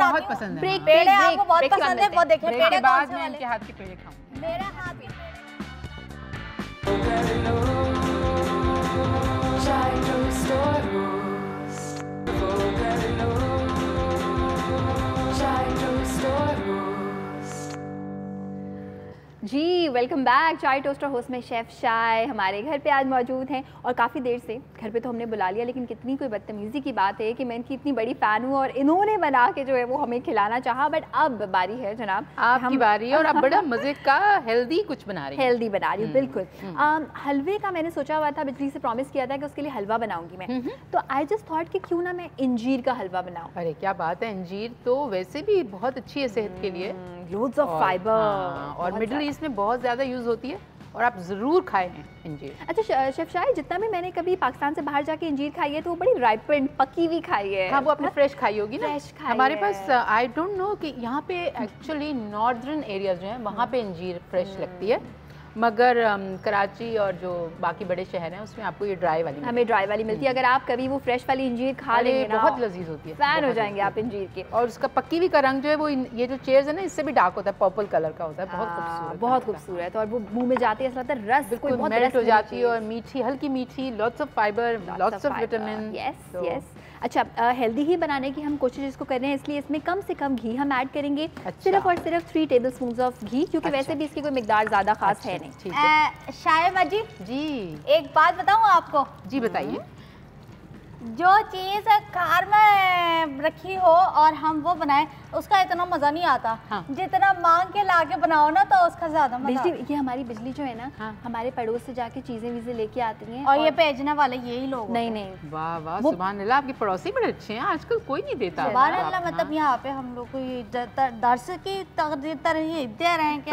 पेड़े आपको बहुत पसंद है, वो देखें पेड़े के बाद मैं इनके हाथ के पेड़े खाऊं। मेरे हाथ के जी, वेलकम बैक। चाय टोस्टर होस्ट में शेफ़ शाय हमारे घर पे आज मौजूद हैं, और काफ़ी देर से घर पे तो हमने बुला लिया, लेकिन कितनी कोई बदतमीज़ी की बात है कि मैं इनकी इतनी बड़ी फ़ैन हूँ और इन्होंने बना के जो है वो हमें खिलाना चाहा। बट अब बारी है जनाब, आपकी बारी है, और आप बड़ा मज़े का हेल्दी कुछ बना रही हैं। हेल्दी बना रही हूँ, बिल्कुल। हलवे का मैंने सोचा हुआ था, बिजली से प्रॉमिस किया था कि उसके लिए हलवा बनाऊंगी मैं, तो आई जस्ट थॉट कि क्यों ना मैं इंजीर का हलवा बनाऊँ। अरे क्या बात है, इंजीर तो वैसे भी बहुत अच्छी है सेहत के लिए, लोड्स ऑफ फाइबर, और मिडिल ईस्ट में बहुत ज़्यादा यूज़ होती है, और आप ज़रूर खाएं इंजीर। अच्छा शेफ शायद, जितना भी मैंने कभी पाकिस्तान से बाहर जाके इंजीर खाई है तो वो बड़ी राइपेंड पकी हुई खाई है। हाँ, वो आपने फ्रेश खाई होगी ना। हमारे पास आई डोंट नो कि यहाँ पे एक्चुअली नॉर्दर्न एरियाज जो हैं वहाँ पे इंजीर फ्रेश लगती है, मगर कराची और जो बाकी बड़े शहर हैं उसमें आपको ये ड्राई वाली हमें ड्राई वाली मिलती है। अगर आप कभी वो फ्रेश वाली इंजीर खा लेंगे ना, बहुत लजीज होती है, फैन हो जाएंगे आप इंजीर के। और उसका पक्की हुई का रंग जो है वो ये जो चेयर्स है ना, इससे भी डार्क होता है, पर्पल कलर का होता है, बहुत खूबसूरत, बहुत खूबसूरत। और वो मुंह में जाती है, ऐसा लगता है रस बिल्कुल मेल्ट हो जाती है, और मीठी, हल्की मीठी, lots of fibre, lots of vitamin. Yes yes. अच्छा, हेल्दी ही बनाने की हम कोशिश इसको कर रहे हैं, इसलिए इसमें कम से कम घी हम ऐड करेंगे। सिर्फ और सिर्फ 3 टेबलस्पून ऑफ घी, क्योंकि वैसे भी इसकी कोई मिकदार ज़्यादा खास है नहीं। ठीक है शायद जी, एक बात बताऊं आपको? जी बताइए। जो चीज़ कार में रखी हो और हम वो बनाए, उसका इतना मज़ा नहीं आता। हाँ। जितना मांग के लाके बनाओ ना, तो उसका ज़्यादा मज़ा। ये हमारी बिजली जो है ना, हाँ। हमारे पड़ोस से जाके चीज़ें वीज़ें लेके आती हैं, और ये भेजने वाले यही लोग। नहीं वाह वाह, सुभान अल्लाह, आपके पड़ोसी बड़े अच्छे हैं, आजकल कोई नहीं देता। सुभान अल्लाह, मतलब यहाँ पे हम लोग को दर्श की तरहीब दे रहे हैं कि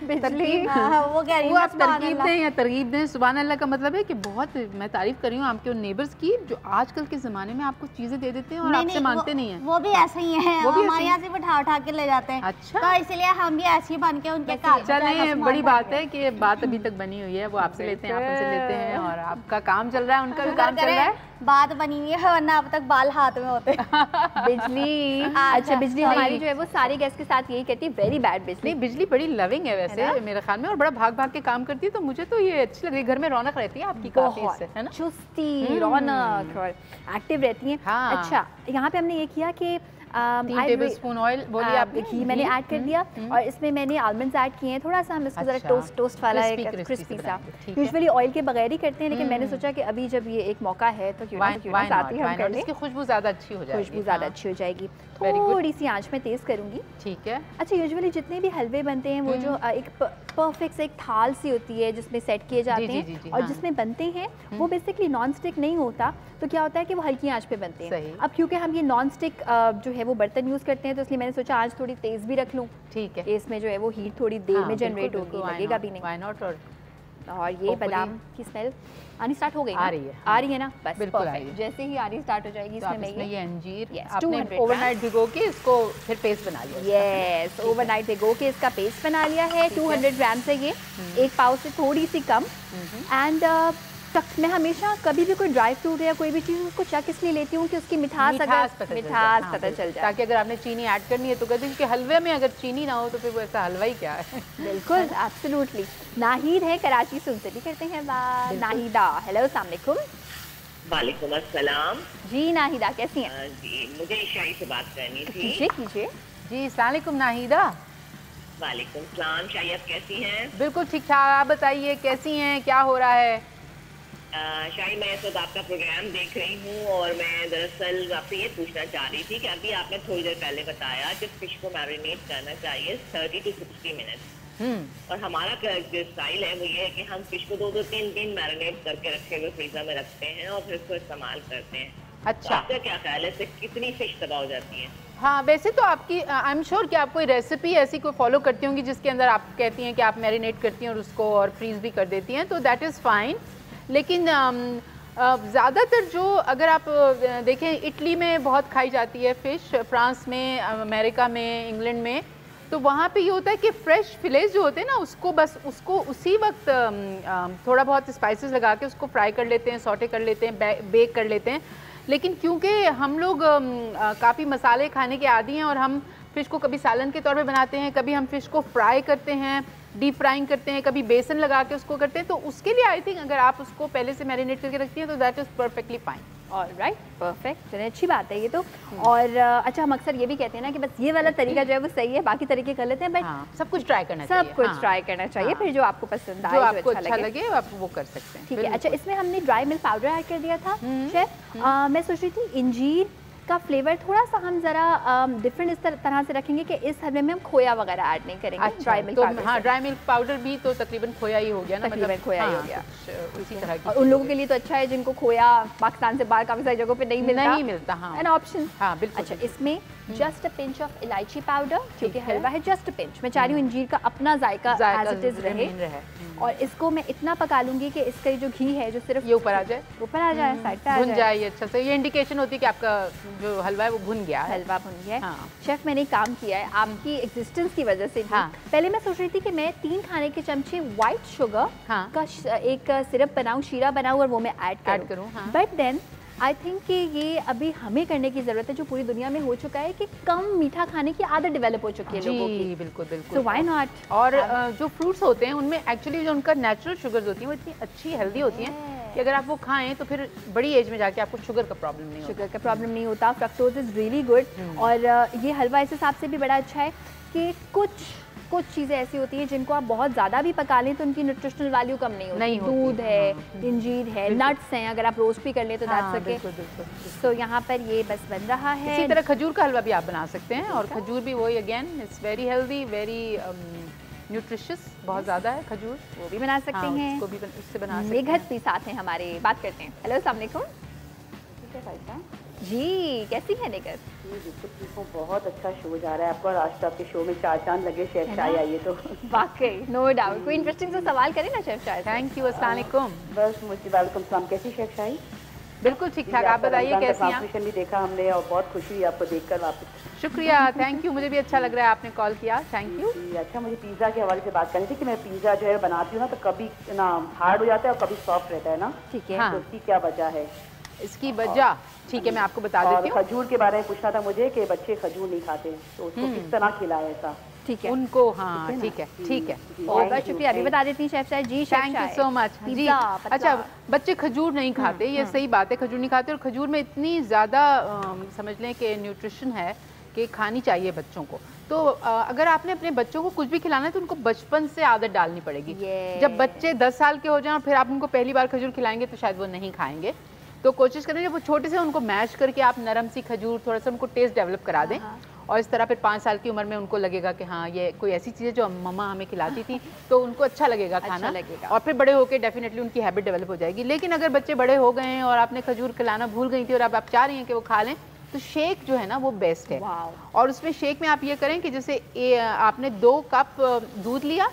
बिजली, वो कह रही है आप तरकीब दें या तरगीब दें। सुभान अल्लाह का मतलब है कि बहुत मैं तारीफ कर रही हूँ आपके उन नेबर्स की, जो आजकल के ज़माने में आपको चीज़ें दे देते हैं और आपसे मांगते नहीं है। वो भी ऐसे ही है, हमारे यहाँ से उठा के ले जाते हैं। अच्छा, तो इसलिए हम भी ऐसे ही बन के उनके घर। चलिए, बड़ी बात है कि बात अभी तक बनी हुई है, वो आपसे लेते हैं, आप उनसे लेते हैं, और आपका काम चल रहा है, उनका भी काम चल रहा है, बात बनी हुई है, वरना अब तक बाल हाथ में होते। बिजली अच्छा, बिजली हमारी जो है वो सारे गेस्ट के साथ यही कहती है, वेरी बैड बिजली। बिजली बड़ी लविंग है वैसे मेरे ख्याल में, और बड़ा भाग भाग के काम करती है, तो मुझे तो ये अच्छी लग रही है, घर में रौनक रहती है आपकी काफी, है ना, चुस्ती, रौनक, एक्टिव रहती हैं। अच्छा, यहाँ पे हमने ये किया कि 3 टेबलस्पून ऑयल बोलिए आप, घी मैंने ऐड कर दिया और इसमें मैंने आलमंड्स ऐड किए हैं। थोड़ा सा हम इसको जरा टोस्ट वाला क्रिस्पी सा, यूजुअली ऑयल के बगैर ही करते हैं, लेकिन मैंने सोचा कि अभी जब ये एक मौका है तो क्यों ना साथ ही हम कर लें। इसकी खुशबू ज़्यादा अच्छी हो जाएगी। खुशबू ज़्यादा अच्छी हो जाएगी। थोड़ी सी आंच में तेज़ करूँगी। ठीक है। अच्छा, यूजुअली जितने भी हलवे बनते हैं वो जो एक परफेक्ट से एक थाल सी होती है जिसमें सेट किए जाते हैं और जिसमें बनते हैं वो बेसिकली नॉन स्टिक नहीं होता, तो क्या होता है कि वो हल्की आंच पे बनते हैं। अब क्योंकि हम ये नॉन स्टिक जो है वो बर्तन यूज़ करते हैं तो इसलिए मैंने सोचा आंच थोड़ी तेज़ भी रख लूँ। ठीक है। इसमें जो है वो हीट थोड़ी देर में जनरेट होगी, लगेगा भी नहीं। Why not. और ये बादाम की स्मेल आनी स्टार्ट हो गई, आ रही है ना? बस बिल्कुल जैसे ही आनी स्टार्ट हो जाएगी इसमें मैं ये अंजीर आपने ओवरनाइट भिगो के इसको फिर पेस्ट बना लिया। यस, ओवरनाइट भिगो के इसका पेस्ट बना लिया है। 200 ग्राम से ये एक पाव से थोड़ी सी कम। एंड मैं हमेशा कभी भी कोई ड्राई फ्रूट या कोई भी चीज़ उसको चख इसलिए लेती हूँ कि उसकी मिठास पता चल जाए, ताकि अगर आपने चीनी ऐड करनी है तो कहते हैं कि हलवे में अगर चीनी ना हो तो फिर वो ऐसा हलवा ही क्या है। बिल्कुल, एब्सोल्युटली। नाहिद है कराची से, उनसे भी करते हैं बात। नाहिदा, हेलो, अस्सलाम वालेकुम। वालेकुम अस्सलाम। जी नाहिदा, कैसी हैं? जी, मुझे शाही से बात करनी थी। कीजिए। जी, अस्सलाम वालेकुम नाहिदा। वालेकुम सलाम। शाही, आप कैसी हैं? बिल्कुल ठीक ठाक, आप बताइए कैसी हैं, क्या हो रहा है? शाही, मैं इस वक्त आपका प्रोग्राम देख रही हूँ और मैं दरअसल आपसे ये पूछना चाह रही थी कि अभी आपने थोड़ी देर पहले बताया कि फिश को मैरिनेट करना चाहिए 30 to 60 मिनट, और हमारा जो स्टाइल है वो ये है कि हम फिश को 2-3 दिन मैरिनेट करके रखे हुए फ्रीजर में रखते हैं और फिर उसको इस्तेमाल करते हैं। अच्छा, तो आपका क्या ख्याल है, इससे कितनी फिश तबाह हो जाती है? हाँ, वैसे तो आपकी आई एम श्योर कि आप कोई रेसिपी ऐसी कोई फॉलो करती होंगी जिसके अंदर आप कहती हैं कि आप मैरिनेट करती हैं और उसको और फ्रीज भी कर देती हैं, तो दैट इज़ फाइन। लेकिन ज़्यादातर जो अगर आप देखें, इटली में बहुत खाई जाती है फ़िश, फ्रांस में, अमेरिका में, इंग्लैंड में, तो वहाँ पे ये होता है कि फ़्रेश फिलेज जो होते हैं ना उसको बस उसको उसी वक्त थोड़ा बहुत स्पाइसेस लगा के उसको फ्राई कर लेते हैं, सॉटे कर लेते हैं, बेक कर लेते हैं। लेकिन क्योंकि हम लोग काफ़ी मसाले खाने के आदी हैं और हम फ़िश को कभी सालन के तौर पे बनाते हैं, कभी हम फ़िश को फ्राई करते हैं, डीप फ्राइंग करते हैं, कभी बेसन लगा के उसको करते हैं, तो उसके लिए आई थिंक अगर आप उसको पहले से मैरिनेट करके रखती हैं तो that is perfectly fine. Alright, perfect, चलिए अच्छी बात है ये तो। और अच्छा, हम अक्सर ये भी कहते हैं ना कि बस ये वाला तरीका जो है वो सही है, बाकी तरीके कर लेते हैं, बट सब कुछ ट्राई करना चाहिए। सब कुछ ट्राई करना चाहिए, फिर जो आपको पसंद आए, जो आपको अच्छा लगे आप वो कर सकते हैं। ठीक है। अच्छा, इसमें हमने ड्राई मिल्क पाउडर ऐड कर दिया था शेफ। मैं सोच रही थी इंजीर का फ्लेवर थोड़ा सा हम जरा डिफरेंट इस तरह से रखेंगे कि इस हलवे में हम खोया वगैरह ऐड नहीं करेंगे। अच्छा, ड्राई मिल्क पाउडर, हाँ, ड्राई मिल्क पाउडर भी तो तकरीबन खोया ही हो गया ना, तकरीबन खोया ही हो गया। उसी तरह की, और उन लोगों के लिए तो अच्छा है जिनको खोया पाकिस्तान से बाहर काफ़ी सारी जगहों पे नहीं मिलता, हाँ, एन ऑप्शन। हाँ, बिल्कुल। अच्छा, इसमें जस्ट अ पिंच ऑफ इलायची पाउडर, क्योंकि हलवा है, जस्ट अ पिंच। मैं चाह रही हूँ इंजीर का अपना जायका एज इट इज रहे। और इसको मैं इतना पका लूंगी कि इसका जो घी है जो सिर्फ ये ऊपर आ जाए, साइड पे आ भुन जाए अच्छा से। ये इंडिकेशन होती है कि आपका जो हलवा है वो भुन गया है। हलवा भुन गया है। हाँ। शेफ, मैंने काम किया है आपकी एग्जिस्टेंस की वजह से। हाँ। पहले मैं सोच रही थी कि मैं 3 खाने के चमचे व्हाइट शुगर का एक सिरप बनाऊं, शीरा बनाऊं और वो मैं ऐड करूं। बट देन आई थिंक कि ये अभी हमें करने की ज़रूरत है, जो पूरी दुनिया में हो चुका है कि कम मीठा खाने की आदत डेवलप हो चुकी है लोगों की। बिल्कुल बिल्कुल। So why not. और जो फ्रूट्स होते हैं उनमें एक्चुअली जो उनका नेचुरल शुगर्स होती हैं वो इतनी अच्छी हेल्दी होती हैं कि अगर आप वो खाएं तो फिर बड़ी एज में जाके आपको शुगर का प्रॉब्लम नहीं होता। Fructose is really good. और ये हलवा इस हिसाब से भी बड़ा अच्छा है कि कुछ चीज़ें ऐसी होती हैं जिनको आप बहुत ज़्यादा भी पका लें तो उनकी न्यूट्रिशनल वैल्यू कम नहीं होती। दूध है, इंजीर है, नट्स हैं, अगर आप रोस्ट भी कर लें तो दैट्स ओके। तो यहाँ पर ये बस बन रहा है। इसी तरह खजूर का हलवा भी आप बना सकते हैं, और खजूर भी वही again it's very healthy, very nutritious, बहुत ज़्यादा है खजूर, वो भी बना सकते हैं। उसको भी उससे बना सकते हैं। निगहत भी साथ हैं हमारे, बात करते हैं। हेलो, अस्सलाम वालेकुम जी, कैसी है निगहत? बिल्कुल, बहुत अच्छा शो जा रहा है आपका, आज तो आपके शो में 4 चांद लगे। शेफ शाही आइए तो वाकई, नो डाउट। कोई इंटरेस्टिंग सा सवाल करें ना शेफ शाही? थैंक यू, अस्सलाम वालेकुम। बस मुझे वेलकम सलाम। कैसी शेफ शाही? बिल्कुल ठीक ठाक, आप बताइए कैसी हैं? ट्रांसमिशन भी देखा हमने और बहुत खुशी हुई आपको देखकर वापस। शुक्रिया, थैंक यू, मुझे भी अच्छा लग रहा है आपने कॉल किया, थैंक यू। अच्छा, मुझे पिज़्ज़ा के हवाले से बात करनी थी कि मैं पिज़्ज़ा जो है बनाती हूँ ना तो कभी ना हार्ड हो जाता है और कभी सॉफ्ट रहता है ना। ठीक है, तो इसकी क्या वजह है? इसकी वजह ठीक है मैं आपको बता देती हूँ। खजूर के बारे में पूछना था मुझे कि बच्चे खजूर नहीं खाते तो उसको किस तरह खिलाएं ऐसा? ठीक है उनको, हाँ ठीक है ठीक है। बहुत बहुत शुक्रिया। अभी बता देती chef Shah ji. Thank you so much जी। अच्छा, बच्चे खजूर नहीं खाते, ये सही बात है, खजूर नहीं खाते, और खजूर में इतनी ज़्यादा समझ लें कि न्यूट्रिशन है कि खानी चाहिए बच्चों को। तो अगर आपने अपने बच्चों को कुछ भी खिलाना है तो उनको बचपन से आदत डालनी पड़ेगी। जब बच्चे 10 साल के हो जाएं और फिर आप उनको पहली बार खजूर खिलाएंगे तो शायद वो नहीं खाएंगे। तो कोशिश करें जब वो छोटे से उनको मैश करके आप नरम सी खजूर थोड़ा सा उनको टेस्ट डेवलप करा दें, और इस तरह फिर 5 साल की उम्र में उनको लगेगा कि हाँ ये कोई ऐसी चीज़ है जो मम्मा हमें खिलाती थी, तो उनको अच्छा लगेगा खाना, लगेगा। और फिर बड़े होकर डेफिनेटली उनकी हैबिट डेवलप हो जाएगी। लेकिन अगर बच्चे बड़े हो गए हैं और आपने खजूर खिलाना भूल गई थी और अब आप चाह रही हैं कि वो खा लें, तो शेक जो है ना वो बेस्ट है। और उसमें शेक में आप ये करें कि जैसे आपने 2 कप दूध लिया,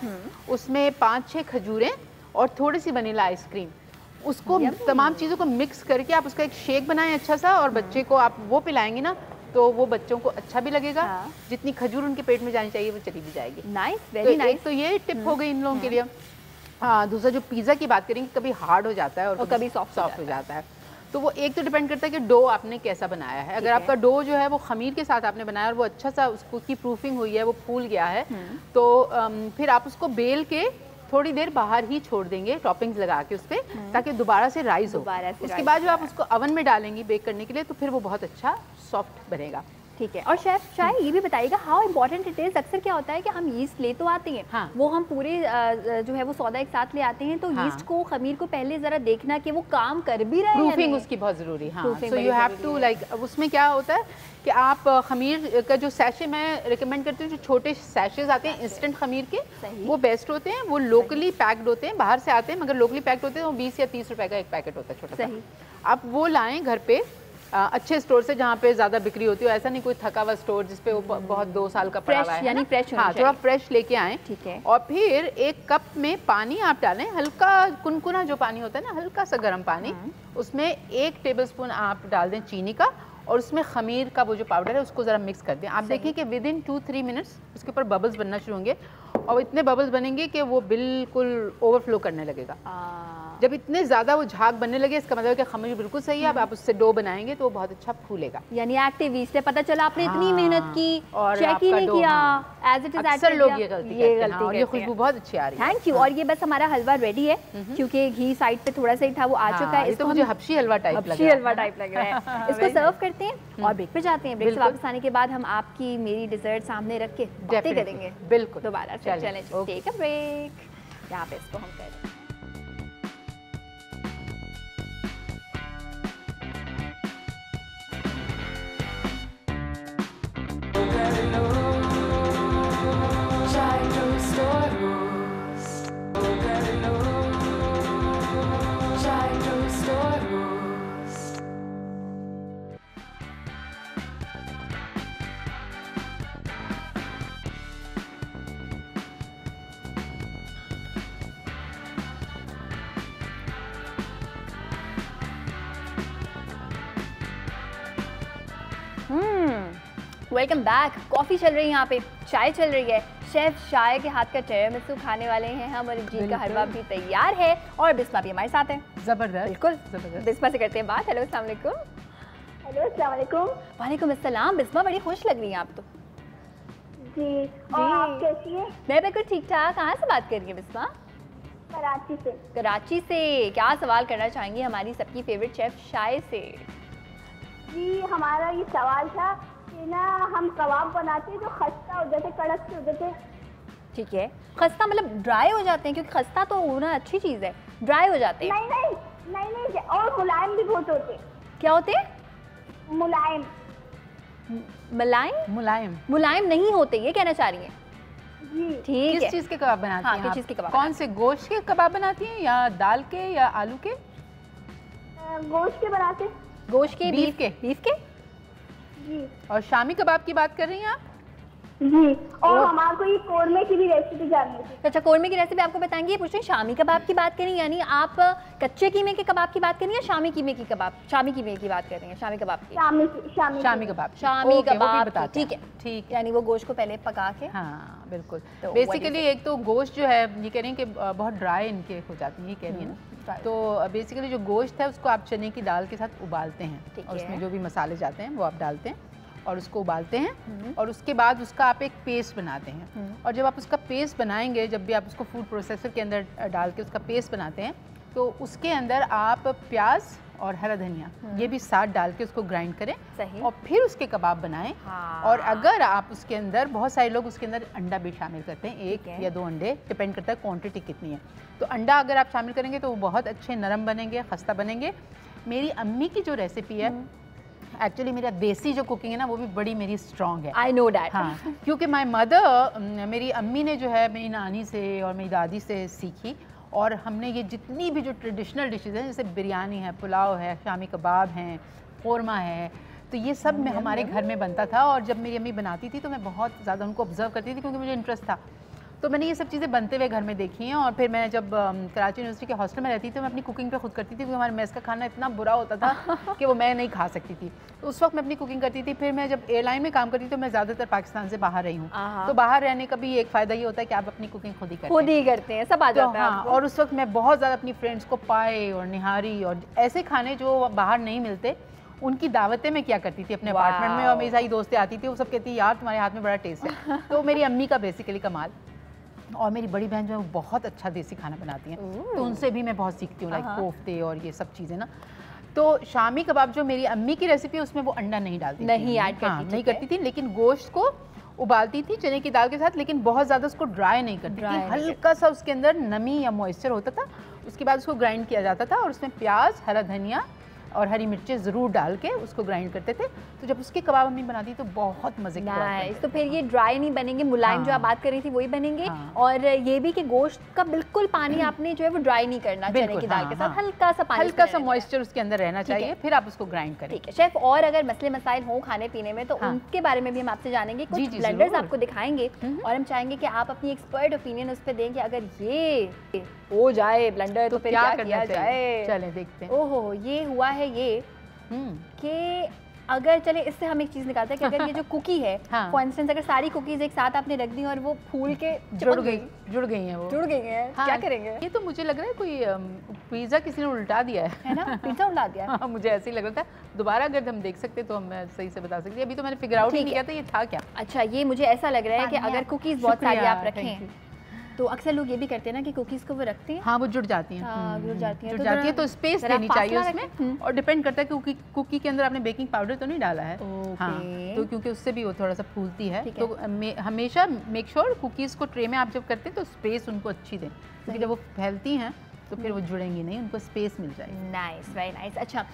उसमें 5-6 खजूरें और थोड़ी सी वनीला आइसक्रीम, उसको तमाम चीज़ों को मिक्स करके आप उसका एक शेक बनाएं अच्छा सा, और बच्चे को आप वो पिलाएंगी ना तो वो बच्चों को अच्छा भी लगेगा। जितनी खजूर उनके पेट में जानी चाहिए वो चली भी जाएगी। Nice, very nice. तो ये टिप हो गई इन लोगों के लिए। हाँ, दूसरा जो पिज़्ज़ा की बात करेंगे, कभी हार्ड हो जाता है और कभी सॉफ्ट हो जाता है। तो वो एक तो डिपेंड करता है कि डो आपने कैसा बनाया है। अगर आपका डो जो है वो खमीर के साथ आपने बनाया और वो अच्छा सा उसको की प्रूफिंग हुई है, वो फूल गया है, तो फिर आप उसको बेल के थोड़ी देर बाहर ही छोड़ देंगे टॉपिंग्स लगा के उस पर, ताकि दोबारा से राइज हो। उसके बाद जब आप उसको ओवन में डालेंगी बेक करने के लिए तो फिर वो बहुत अच्छा सॉफ्ट बनेगा। ठीक है। और शेफ शायद ये भी बताइएगा हाउ इम्पोर्टेंट इट इज। अक्सर क्या होता है कि हम यीस्ट ले तो आते हैं, हाँ। वो हम पूरे जो है वो सौदा एक साथ ले आते हैं, तो हाँ। यीस्ट को खमीर को पहले जरा देखना कि वो काम कर भी रहे हैं। प्रूफिंग उसकी बहुत जरूरी है। So you have to like, उसमें क्या होता है कि आप खमीर का जो सैशे मैं रिकमेंड करती हूँ, जो छोटे सैशेज आते हैं इंस्टेंट खमीर के, वो बेस्ट होते हैं। वो लोकली पैक्ड होते हैं, बाहर से आते हैं मगर लोकली पैक्ड होते हैं। वो 20 या 30 रुपए का एक पैकेट होता है छोटा सा। आप वो लाएं घर पे अच्छे स्टोर से जहाँ पे ज़्यादा बिक्री होती है, ऐसा नहीं कोई थका हुआ स्टोर जिसपे वो बहुत 2 साल का पड़ा हुआ है, यानी फ्रेश। हाँ, थोड़ा फ्रेश लेके आएँ। ठीक है। और फिर 1 कप में पानी आप डालें, हल्का कुनकुना जो पानी होता है ना, हल्का सा गर्म पानी, उसमें 1 टेबलस्पून आप डाल दें चीनी का, और उसमें खमीर का वो जो पाउडर है उसको ज़रा मिक्स कर दें। आप देखिए कि विदिन 2-3 मिनट्स उसके ऊपर बबल्स बनना शुरू होंगे, और इतने बबल्स बनेंगे कि वो बिल्कुल ओवरफ्लो करने लगेगा। जब इतने ज़्यादा वो झाग बनने लगे, इसका मतलब है कि खमीर बिल्कुल सही है। अब आप उससे डो बनाएंगे तो वो बहुत अच्छा फूलेगा। यानी एक्टिव यीस्ट है, पता चला आपने इतनी मेहनत की और चेक ही नहीं किया, एज इट इज अक्सर लोग ये गलती करते हैं। ये खुशबू बहुत अच्छी आ रही है। Thank you. और ये बस हमारा हलवा रेडी है, क्योंकि घी साइड पे थोड़ा सा ही था, वो आ चुका है। इसको मुझे हबशी हलवा टाइप लग रहा है। इसको सर्व करते हैं और ब्रेक पे जाते हैं। ब्रेक से वापस आने के बाद हम आपकी मेरी डिजर्ट सामने रख के बातें करेंगे बिल्कुल दोबारा। चलें, टेक अ ब्रेक। यहाँ पे इसको हम करें। Welcome back. कॉफ़ी चल रही है यहाँ पे, चाय चल रही है। शेफ शाह के हाथ का टिरामिसू खाने वाले हैं हम, और जी का हलवा भी तैयार है, और बिस्मा भी हमारे साथ है। ज़बरदस्त, बिल्कुल ज़बरदस्त। बिस्मा से करते हैं बात। हेलो, अस्सलाम वालेकुम। हेलो, अस्सलाम वालेकुम। वालेकुम अस्सलाम। बिस्मा बड़ी खुश लग रही हैं आप तो। जी, और आप कैसी हैं? मैं बिल्कुल ठीक ठाक। कहाँ से बात कर रही हैं बिस्मा? कराची से। कराची से। क्या सवाल करना चाहेंगी हमारी सबकी फेवरेट शेफ शाह से? जी, हमारा ये सवाल था कि ना हम कबाब बनाते हैं जो खस्ता हो जाते, कड़क से हो जाते। ठीक है। खस्ता मतलब ड्राई हो जाते हैं? क्योंकि खस्ता तो होना अच्छी चीज़ है, ड्राई हो जाते हैं। नहीं, और मुलायम भी बहुत होते। क्या होते हैं? मुलायम। मुलायम नहीं होते, ये कहना चाह रही हैं? जी। ठीक है। किस चीज़ के कबाब बनाती हैं? किस चीज़ के कबाब? कौन से गोश्त के कबाब बनाती हैं, या दाल के, या आलू के? गोश्त के बनाते। गोश्त के? बीफ के? जी। और शामी कबाब की बात कर रही हैं आप? जी। और हमारे को ये कोरमे की भी रेसिपी जाननी थी। अच्छा, कोरमे की रेसिपी आपको बताएंगे। ये पूछ रहे हैं शामी कबाब की बात करें, यानी आप कच्चे कीमे के कबाब की बात करें या शामी कीमे की कबाब? शामी कीमे की बात कर रही हैं, शामी कबाब की। शामी कबाब, ठीक है, ठीक। यानी वो गोश्त को पहले पका के। हाँ बिल्कुल। बेसिकली एक तो गोश्त जो है, ये कह रही हैं कि बहुत ड्राई इनके हो जाती है, ये कह रही है ना। तो बेसिकली जो गोश्त है उसको आप चने की दाल के साथ उबालते हैं, और उसमें जो भी मसाले जाते हैं वो आप डालते हैं, और उसको उबालते हैं और उसके बाद उसका आप एक पेस्ट बनाते हैं। और जब आप उसका पेस्ट बनाएंगे, जब भी आप उसको फूड प्रोसेसर के अंदर डाल के उसका पेस्ट बनाते हैं, तो उसके अंदर आप प्याज और हरा धनिया ये भी साथ डाल के उसको ग्राइंड करें। सही। और फिर उसके कबाब बनाएं। हाँ। और अगर आप उसके अंदर, बहुत सारे लोग उसके अंदर अंडा भी शामिल करते हैं, 1 या 2 अंडे, डिपेंड करता है क्वांटिटी कितनी है। तो अंडा अगर आप शामिल करेंगे तो वो बहुत अच्छे नरम बनेंगे, खस्ता बनेंगे। मेरी अम्मी की जो रेसिपी है, एक्चुअली मेरा देसी जो कुकिंग है ना, वो भी बड़ी मेरी स्ट्रॉन्ग है। I know that. हाँ, क्योंकि माई मदर, मेरी अम्मी ने जो है मेरी नानी से और मेरी दादी से सीखी। और हमने ये जितनी भी जो ट्रेडिशनल डिशेज़ हैं, जैसे बिरयानी है, पुलाव है, शामी कबाब हैं, कौरमा है, तो ये सब में हमारे घर में बनता था। और जब मेरी अम्मी बनाती थी तो मैं बहुत ज़्यादा उनको ऑब्जर्व करती थी, क्योंकि मुझे इंटरेस्ट था। तो मैंने ये सब चीज़ें बनते हुए घर में देखी हैं। और फिर मैं जब कराची यूनिवर्सिटी के हॉस्टल में रहती थी तो मैं अपनी कुकिंग पे खुद करती थी, क्योंकि हमारे मेस का खाना इतना बुरा होता था कि वो मैं नहीं खा सकती थी। तो उस वक्त मैं अपनी कुकिंग करती थी। फिर मैं जब एयरलाइन में काम करती थी तो मैं ज़्यादातर पाकिस्तान से बाहर रही हूँ। तो बाहर रहने का भी एक फ़ायदा ये होता है कि आप अपनी कुकिंग खुद ही करते हैं, सब आ जाता है। हाँ, और उस वक्त मैं बहुत ज़्यादा अपनी फ्रेंड्स को पाए और निहारी और ऐसे खाने जो बाहर नहीं मिलते, उनकी दावतें मैं क्या करती थी अपने अपार्टमेंट में। और मेरी सारी दोस्तें आती थी, वो सब कहती यार तुम्हारे हाथ में बड़ा टेस्ट है। तो मेरी अम्मी का बेसिकली कमाल। और मेरी बड़ी बहन जो है वो बहुत अच्छा देसी खाना बनाती हैं, तो उनसे भी मैं बहुत सीखती हूँ, लाइक कोफ्ते और ये सब चीज़ें ना। तो शामी कबाब जो मेरी अम्मी की रेसिपी है उसमें वो अंडा नहीं डालती, नहीं ऐड करती थी, लेकिन गोश्त को उबालती थी चने की दाल के साथ, लेकिन बहुत ज़्यादा उसको ड्राई नहीं करती थी। हल्का सा उसके अंदर नमी या मॉइस्चर होता था। उसके बाद उसको ग्राइंड किया जाता था और उसमें प्याज, हरा धनिया और हरी मिर्चें ज़रूर डाल के उसको ग्राइंड करते थे। तो जब उसके कबाब अम्मी बनाती तो बहुत मज़े के। तो फिर ये ड्राई नहीं बनेंगे, मुलायम जो आप बात कर रही थी वही बनेंगे। और ये भी कि गोश्त का बिल्कुल पानी आपने जो है वो ड्राई नहीं करना, चने की दाल के साथ हल्का सा पानी, हल्का सा मॉइस्चर उसके अंदर रहना चाहिए, फिर आप उसको ग्राइंड करें। ठीक है शेफ। और अगर मसले मसाइल हो खाने पीने में तो उनके बारे में भी हम आपसे जानेंगे, कुछ ब्लेंडर्स आपको दिखाएंगे और हम चाहेंगे कि आप अपनी एक्सपर्ट ओपिनियन उस पर दें कि अगर ये हो जाए ब्लेंडर तो फिर क्या किया जाए। चलें देखते हैं। ओहो, ये हुआ है ये कि अगर चले इससे हम एक चीज़ निकालते हैं कि अगर ये जो कुकी है, फॉर इंस्टेंस अगर सारी कुकीज़ एक साथ आपने रख दी और वो फूल के जुड़ गई हैं, वो जुड़ गई हैं, क्या करेंगे? ये तो मुझे लग रहा है कोई पिज़्ज़ा किसी ने उल्टा दिया है ना? पिज़्ज़ा उल्टा दिया है। मुझे ऐसे ही लग रहा था। दोबारा अगर हम देख सकते तो हम सही से बता सकते। अभी तो मैंने फिगर आउट नहीं किया था ये था क्या। अच्छा, ये मुझे ऐसा लग रहा है कि अगर कुकीज़ बहुत सारी आप रखें तो अक्सर लोग ये भी करते हैं ना कि कुकीज़ को वो रखते हैं, हाँ वो जुड़ जाती हैं, जुड़ जाती है तो स्पेस देनी चाहिए उसमें। और डिपेंड करता है कि कुकी के अंदर आपने बेकिंग पाउडर तो नहीं डाला है। हाँ, तो क्योंकि उससे भी वो थोड़ा सा फूलती है। तो हमेशा मेक श्योर कुकीज़ को ट्रे में आप जब करते हैं तो स्पेस उनको अच्छी दें, क्योंकि जब वो फैलती हैं तो फिर वो जुड़ेंगी नहीं, उनको स्पेस मिल जाएगी। Nice, very nice. अच्छा,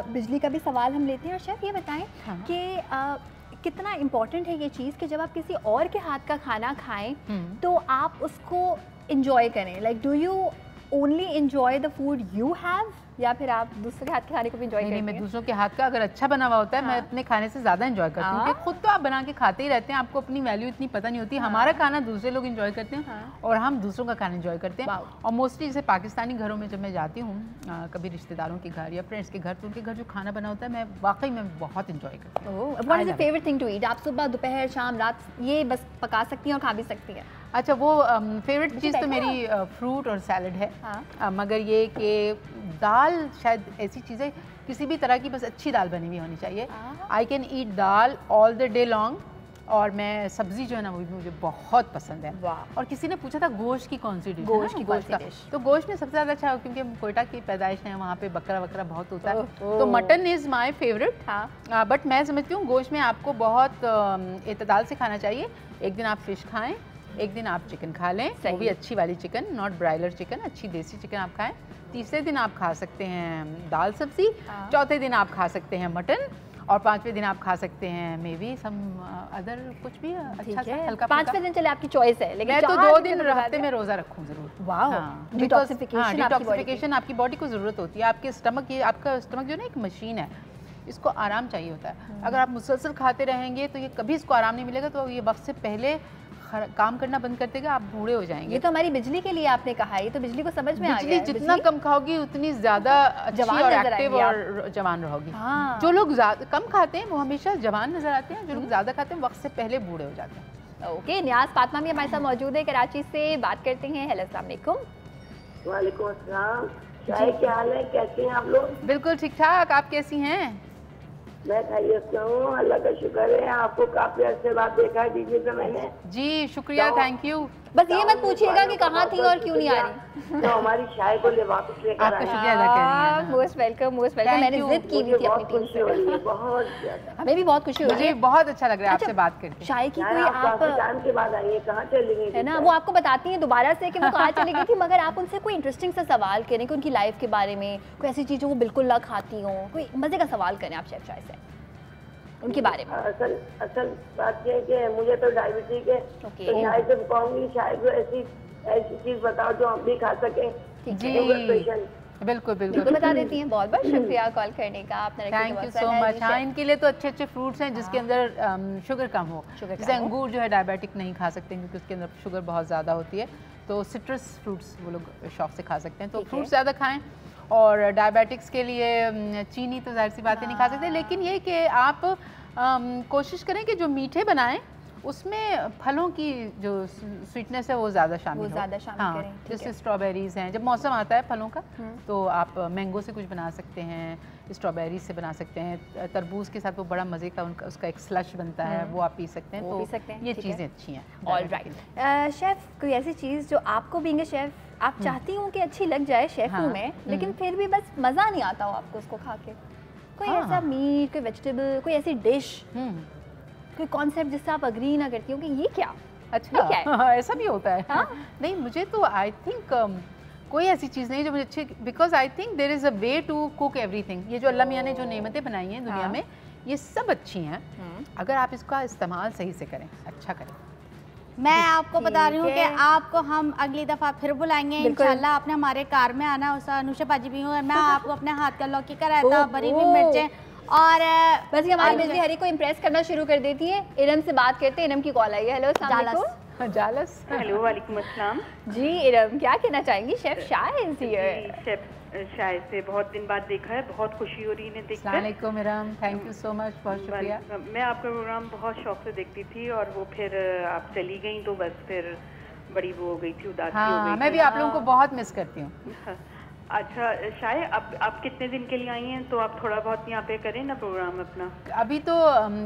बिजली का भी सवाल हम लेते हैं। और शेफ ये बताएं कि कितना इम्पॉर्टेंट है ये चीज़ कि जब आप किसी और के हाथ का खाना खाएं तो आप उसको इंजॉय करें। Like do you only enjoy the food you have, या फिर आप दूसरे के हाथ के खाने को भी इंजॉय करें? नहीं, मैं दूसरों के हाथ का अगर अच्छा बना हुआ होता है मैं अपने खाने से ज़्यादा इंजॉय करती हूँ। खुद तो आप बना के खाते ही रहते हैं, आपको अपनी वैल्यू इतनी पता नहीं होती। हमारा खाना दूसरे लोग इंजॉय करते हैं और हम दूसरों का खाना इंजॉय करते हैं। और मोस्टली जैसे पाकिस्तानी घरों में जब मैं जाती हूँ कभी रिश्तेदारों के घर या फ्रेंड्स के घर, तो उनके घर जो खाना बना होता है मैं वाकई में बहुत इंजॉय करती हूँ। What is your favourite thing to eat? आप सुबह, दोपहर, शाम, रात ये बस पका सकती हैं और खा भी सकती हैं? अच्छा, वो फेवरेट चीज़ तो मेरी फ्रूट और सैलड है। मगर ये कि दाल शायद ऐसी चीज़ है, किसी भी तरह की बस अच्छी दाल बनी हुई होनी चाहिए। I can eat dal all the day long. और मैं सब्जी जो है ना वो भी मुझे बहुत पसंद है। और किसी ने पूछा था गोश्त की कौन सी डिश? गोश्त की डिश। तो गोश्त में सबसे ज़्यादा अच्छा, क्योंकि कोयटा की पैदाइश है, वहाँ पे बकरा वकरा बहुत होता है, तो mutton is my favourite. But मैं समझती हूँ गोश्त में आपको बहुत एतदाल से खाना चाहिए। एक दिन आप फिश खाएं, एक दिन आप चिकन खा लें, वो भी अच्छी वाली चिकन, नॉट ब्रायलर चिकन, अच्छी देसी चिकन आप खाएं। तीसरे दिन आप खा सकते हैं दाल सब्जी, चौथे दिन आप खा सकते हैं मटन, और पांचवें दिन आप खा सकते हैं मे बी सम अदर कुछ भी अच्छा सा हल्का। पांचवें दिन चले आपकी चॉइस है, लेकिन मैं तो 2 दिन हफ्ते में रोजा रखूं जरूर। वाह, डिटॉक्सिफिकेशन आपकी बॉडी को जरूरत होती है। आपके स्टमक, ये आपका स्टमक जो है ना एक मशीन है, इसको आराम चाहिए होता है। अगर आप मुसलसल खाते रहेंगे तो ये कभी इसको आराम नहीं मिलेगा, तो ये वक्त से पहले काम करना बंद कर देगा, आप बूढ़े हो जाएंगे। ये तो हमारी बिजली के लिए आपने कहा है, ये तो बिजली को समझ में आ गया है। जितना कम खाओगी उतनी ज्यादा अच्छी और एक्टिव और जवान रहोगी। जो लोग कम खाते हैं वो हमेशा जवान नजर आते हैं, जो लोग ज्यादा खाते हैं वक्त से पहले बूढ़े हो जाते हैं। ओके, नियाज फातिमा भी हमारे साथ मौजूद है, कराची से बात करते हैं। हेलो, अस्सलाम वालेकुम। वालेकुम अस्सलाम। क्या हाल है, कैसे हैं आप लोग? बिल्कुल ठीक ठाक, आप कैसी हैं? मैं खैरियत से हूँ, अल्लाह का शुक्र है। आपको काफी अच्छे बात देखा है टीवी पे मैंने। जी शुक्रिया, थैंक यू। बस ये मत पूछिएगा कि कहाँ थी और क्यों नहीं आ रही। तो हमारी शाय को ले वापस लेकर आपका शुक्रिया अदा कर रही हैं। Most welcome, most welcome. मैंने जिद की हुई थी अपनी टीम से। बहुत ज्यादा, हमें भी बहुत खुशी हो रही है। मुझे बहुत अच्छा लग रहा है आपसे बात करके। शाय की कोई आप टाइम के बाद आई है, कहाँ चली गई है ना, वो आपको बताती है दोबारा से कि वो कहाँ चली गई थी, मगर आप उनसे कोई इंटरेस्टिंग सा सवाल करें कि उनकी लाइफ के बारे में, कोई ऐसी चीज़ जो वो बिल्कुल ना खाती हो, कोई मजे का सवाल करें आप शेफ शाय से उनके बारे में। असल बात ये है कि मुझे तो डायबिटीज है, तो शायद से कहूँगी शायद ऐसी चीज बताओ जो हम भी खा सके। जी बिल्कुल बिल्कुल बता देती हैं। बहुत बहुत शुक्रिया कॉल करने का, आपने थैंक यू सो मच। हाँ, इनके लिए तो अच्छे अच्छे फ्रूट्स हैं जिसके अंदर शुगर कम हो। जैसे अंगूर जो है डायबिटिक नहीं खा सकते क्योंकि उसके अंदर शुगर बहुत ज़्यादा होती है, तो सिट्रस फ्रूट्स वो लोग शौक से खा सकते हैं। तो फ्रूट्स ज़्यादा खाएँ। और डायबिटिक्स के लिए चीनी तो जाहिर सी बातें नहीं खा सकते, लेकिन ये कि आप कोशिश करें कि जो मीठे बनाएं उसमें फलों की जो स्वीटनेस है वो ज़्यादा शामिल हो। हाँ, जैसे स्ट्रॉबेरीज़ हैं, जब मौसम आता है फलों का तो आप मैंगो से कुछ बना सकते हैं, स्ट्रॉबेरी से बना सकते हैं, तरबूज के साथ वो बड़ा मज़े का उसका एक स्लश बनता है, वो आप पी सकते हैं। तो ये चीज़ें अच्छी हैं। ऑलराइट शेफ़, कोई ऐसी चीज़ जो आपको बीइंग अ शेफ़ आप चाहती हूँ कि अच्छी लग जाए शेफ़ों में, लेकिन फिर भी बस मज़ा नहीं आता हो आपको उसको खा के, कोई ऐसा मीट, कोई वेजिटेबल, कोई ऐसी डिश, कोई कॉन्सेप्ट जिससे आप अग्री ना करती हो कि ये क्या? अच्छा, क्या है? ऐसा भी होता है? नहीं, मुझे तो आई थिंक कोई ऐसी चीज़ नहीं जो मुझे अच्छी, because I think there is a way to cook everything. ये जो अल्लाह मियाँ ने जो नेमतें बनाई हैं दुनिया में, ये सब अच्छी हैं अगर आप इसका इस्तेमाल सही से करें, अच्छा करें। मैं आपको बता रही हूँ कि आपको हम अगली दफ़ा फिर बुलाएंगे इंशाल्लाह। आपने हमारे कार में आना, उस अनुषा बाजी भी हूँ और मैं आपको अपने हाथ का लौकी का रायता, भरी हुई मिर्चें और बस ये हमारी बिजली हरी को इम्प्रेस करना शुरू कर देती है। इरम से बात करते हैं। इरम की कॉल आई है। हेलो जालस। हेलो वालेकुम अस्सलाम। जी इरम, क्या कहना चाहेंगी? Chef shy is here. Chef शाय से बहुत दिन बाद देखा है, बहुत खुशी हो रही है देखकर। अस्सलाम वालेकुम Iram, thank you so much, बहुत शुक्रिया। मैं आपका प्रोग्राम बहुत शौक से देखती थी और वो फिर आप चली गई तो बस फिर बड़ी वो हो गई थी, उदासी हो गई। मैं भी आप लोगों को बहुत मिस करती हूँ। अच्छा शाय, अब आप कितने दिन के लिए आई हैं? तो आप थोड़ा बहुत यहाँ पे करें ना प्रोग्राम अपना। अभी तो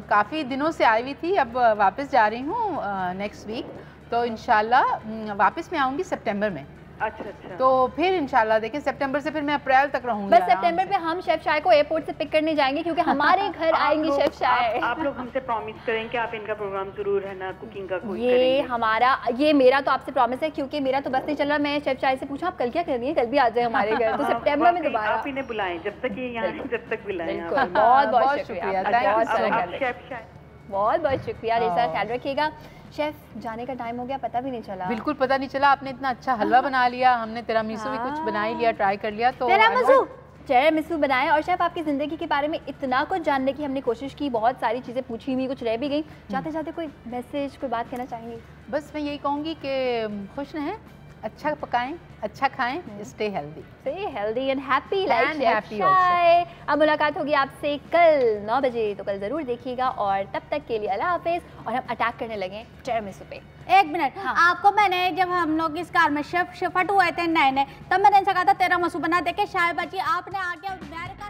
काफ़ी दिनों से आई हुई थी, अब वापस जा रही हूँ नेक्स्ट वीक, तो इंशाल्लाह वापस मैं आऊँगी सितंबर में। अच्छा अच्छा। तो फिर इंशाल्लाह देखें सितंबर से फिर मैं अप्रैल तक रहूँगी। बस सितंबर पे हम शेफ शाय को एयरपोर्ट से पिक करने जाएंगे क्योंकि हमारे घर आएंगी शेफ शाय। आप लोग हमसे प्रॉमिस करें कि आप इनका प्रोग्राम जरूर है ना, कुकिंग का कोई ये हमारा, ये मेरा तो आपसे प्रॉमिस है क्योंकि मेरा तो बस नहीं चल रहा। मैं शेफ शाय से पूछा आप कल क्या कर रही हैं, कल भी आ जाए हमारे घर। तो सितंबर में दोबारा आप इन्हें बुलाएं, जब तक ये यहाँ जब तक बुलाएं। बहुत बहुत शुक्रिया, बहुत बहुत शुक्रिया। ऐसा ख्याल रखिएगा। शेफ जाने का टाइम हो गया, पता भी नहीं चला। बिल्कुल पता नहीं चला। आपने इतना अच्छा हलवा बना लिया, हमने तिरामिसू भी कुछ बना ही लिया, ट्राई कर लिया। तो तिरामिसू बनाया। और शेफ आपकी ज़िंदगी के बारे में इतना कुछ जानने की हमने कोशिश की, बहुत सारी चीज़ें पूछी हुई, कुछ रह भी गई। जाते जाते कोई मैसेज, कोई बात कहना चाहेंगी? बस मैं यही कहूँगी कि खुश रहें, अच्छा पकाएं, अच्छा खाएं, stay healthy and happy life. अब मुलाकात होगी आपसे कल 9 बजे, तो कल ज़रूर देखिएगा। और तब तक के लिए अल्लाह हाफिज़। और हम अटैक करने लगे तिरामिसू पे। एक मिनट, आपको मैंने जब हम लोग इस कार में शिफ्ट हुए थे नए, तब मैंने इनसे कहा था तिरामिसू बना दे के शाय बाजी, आपने आके अमेरिका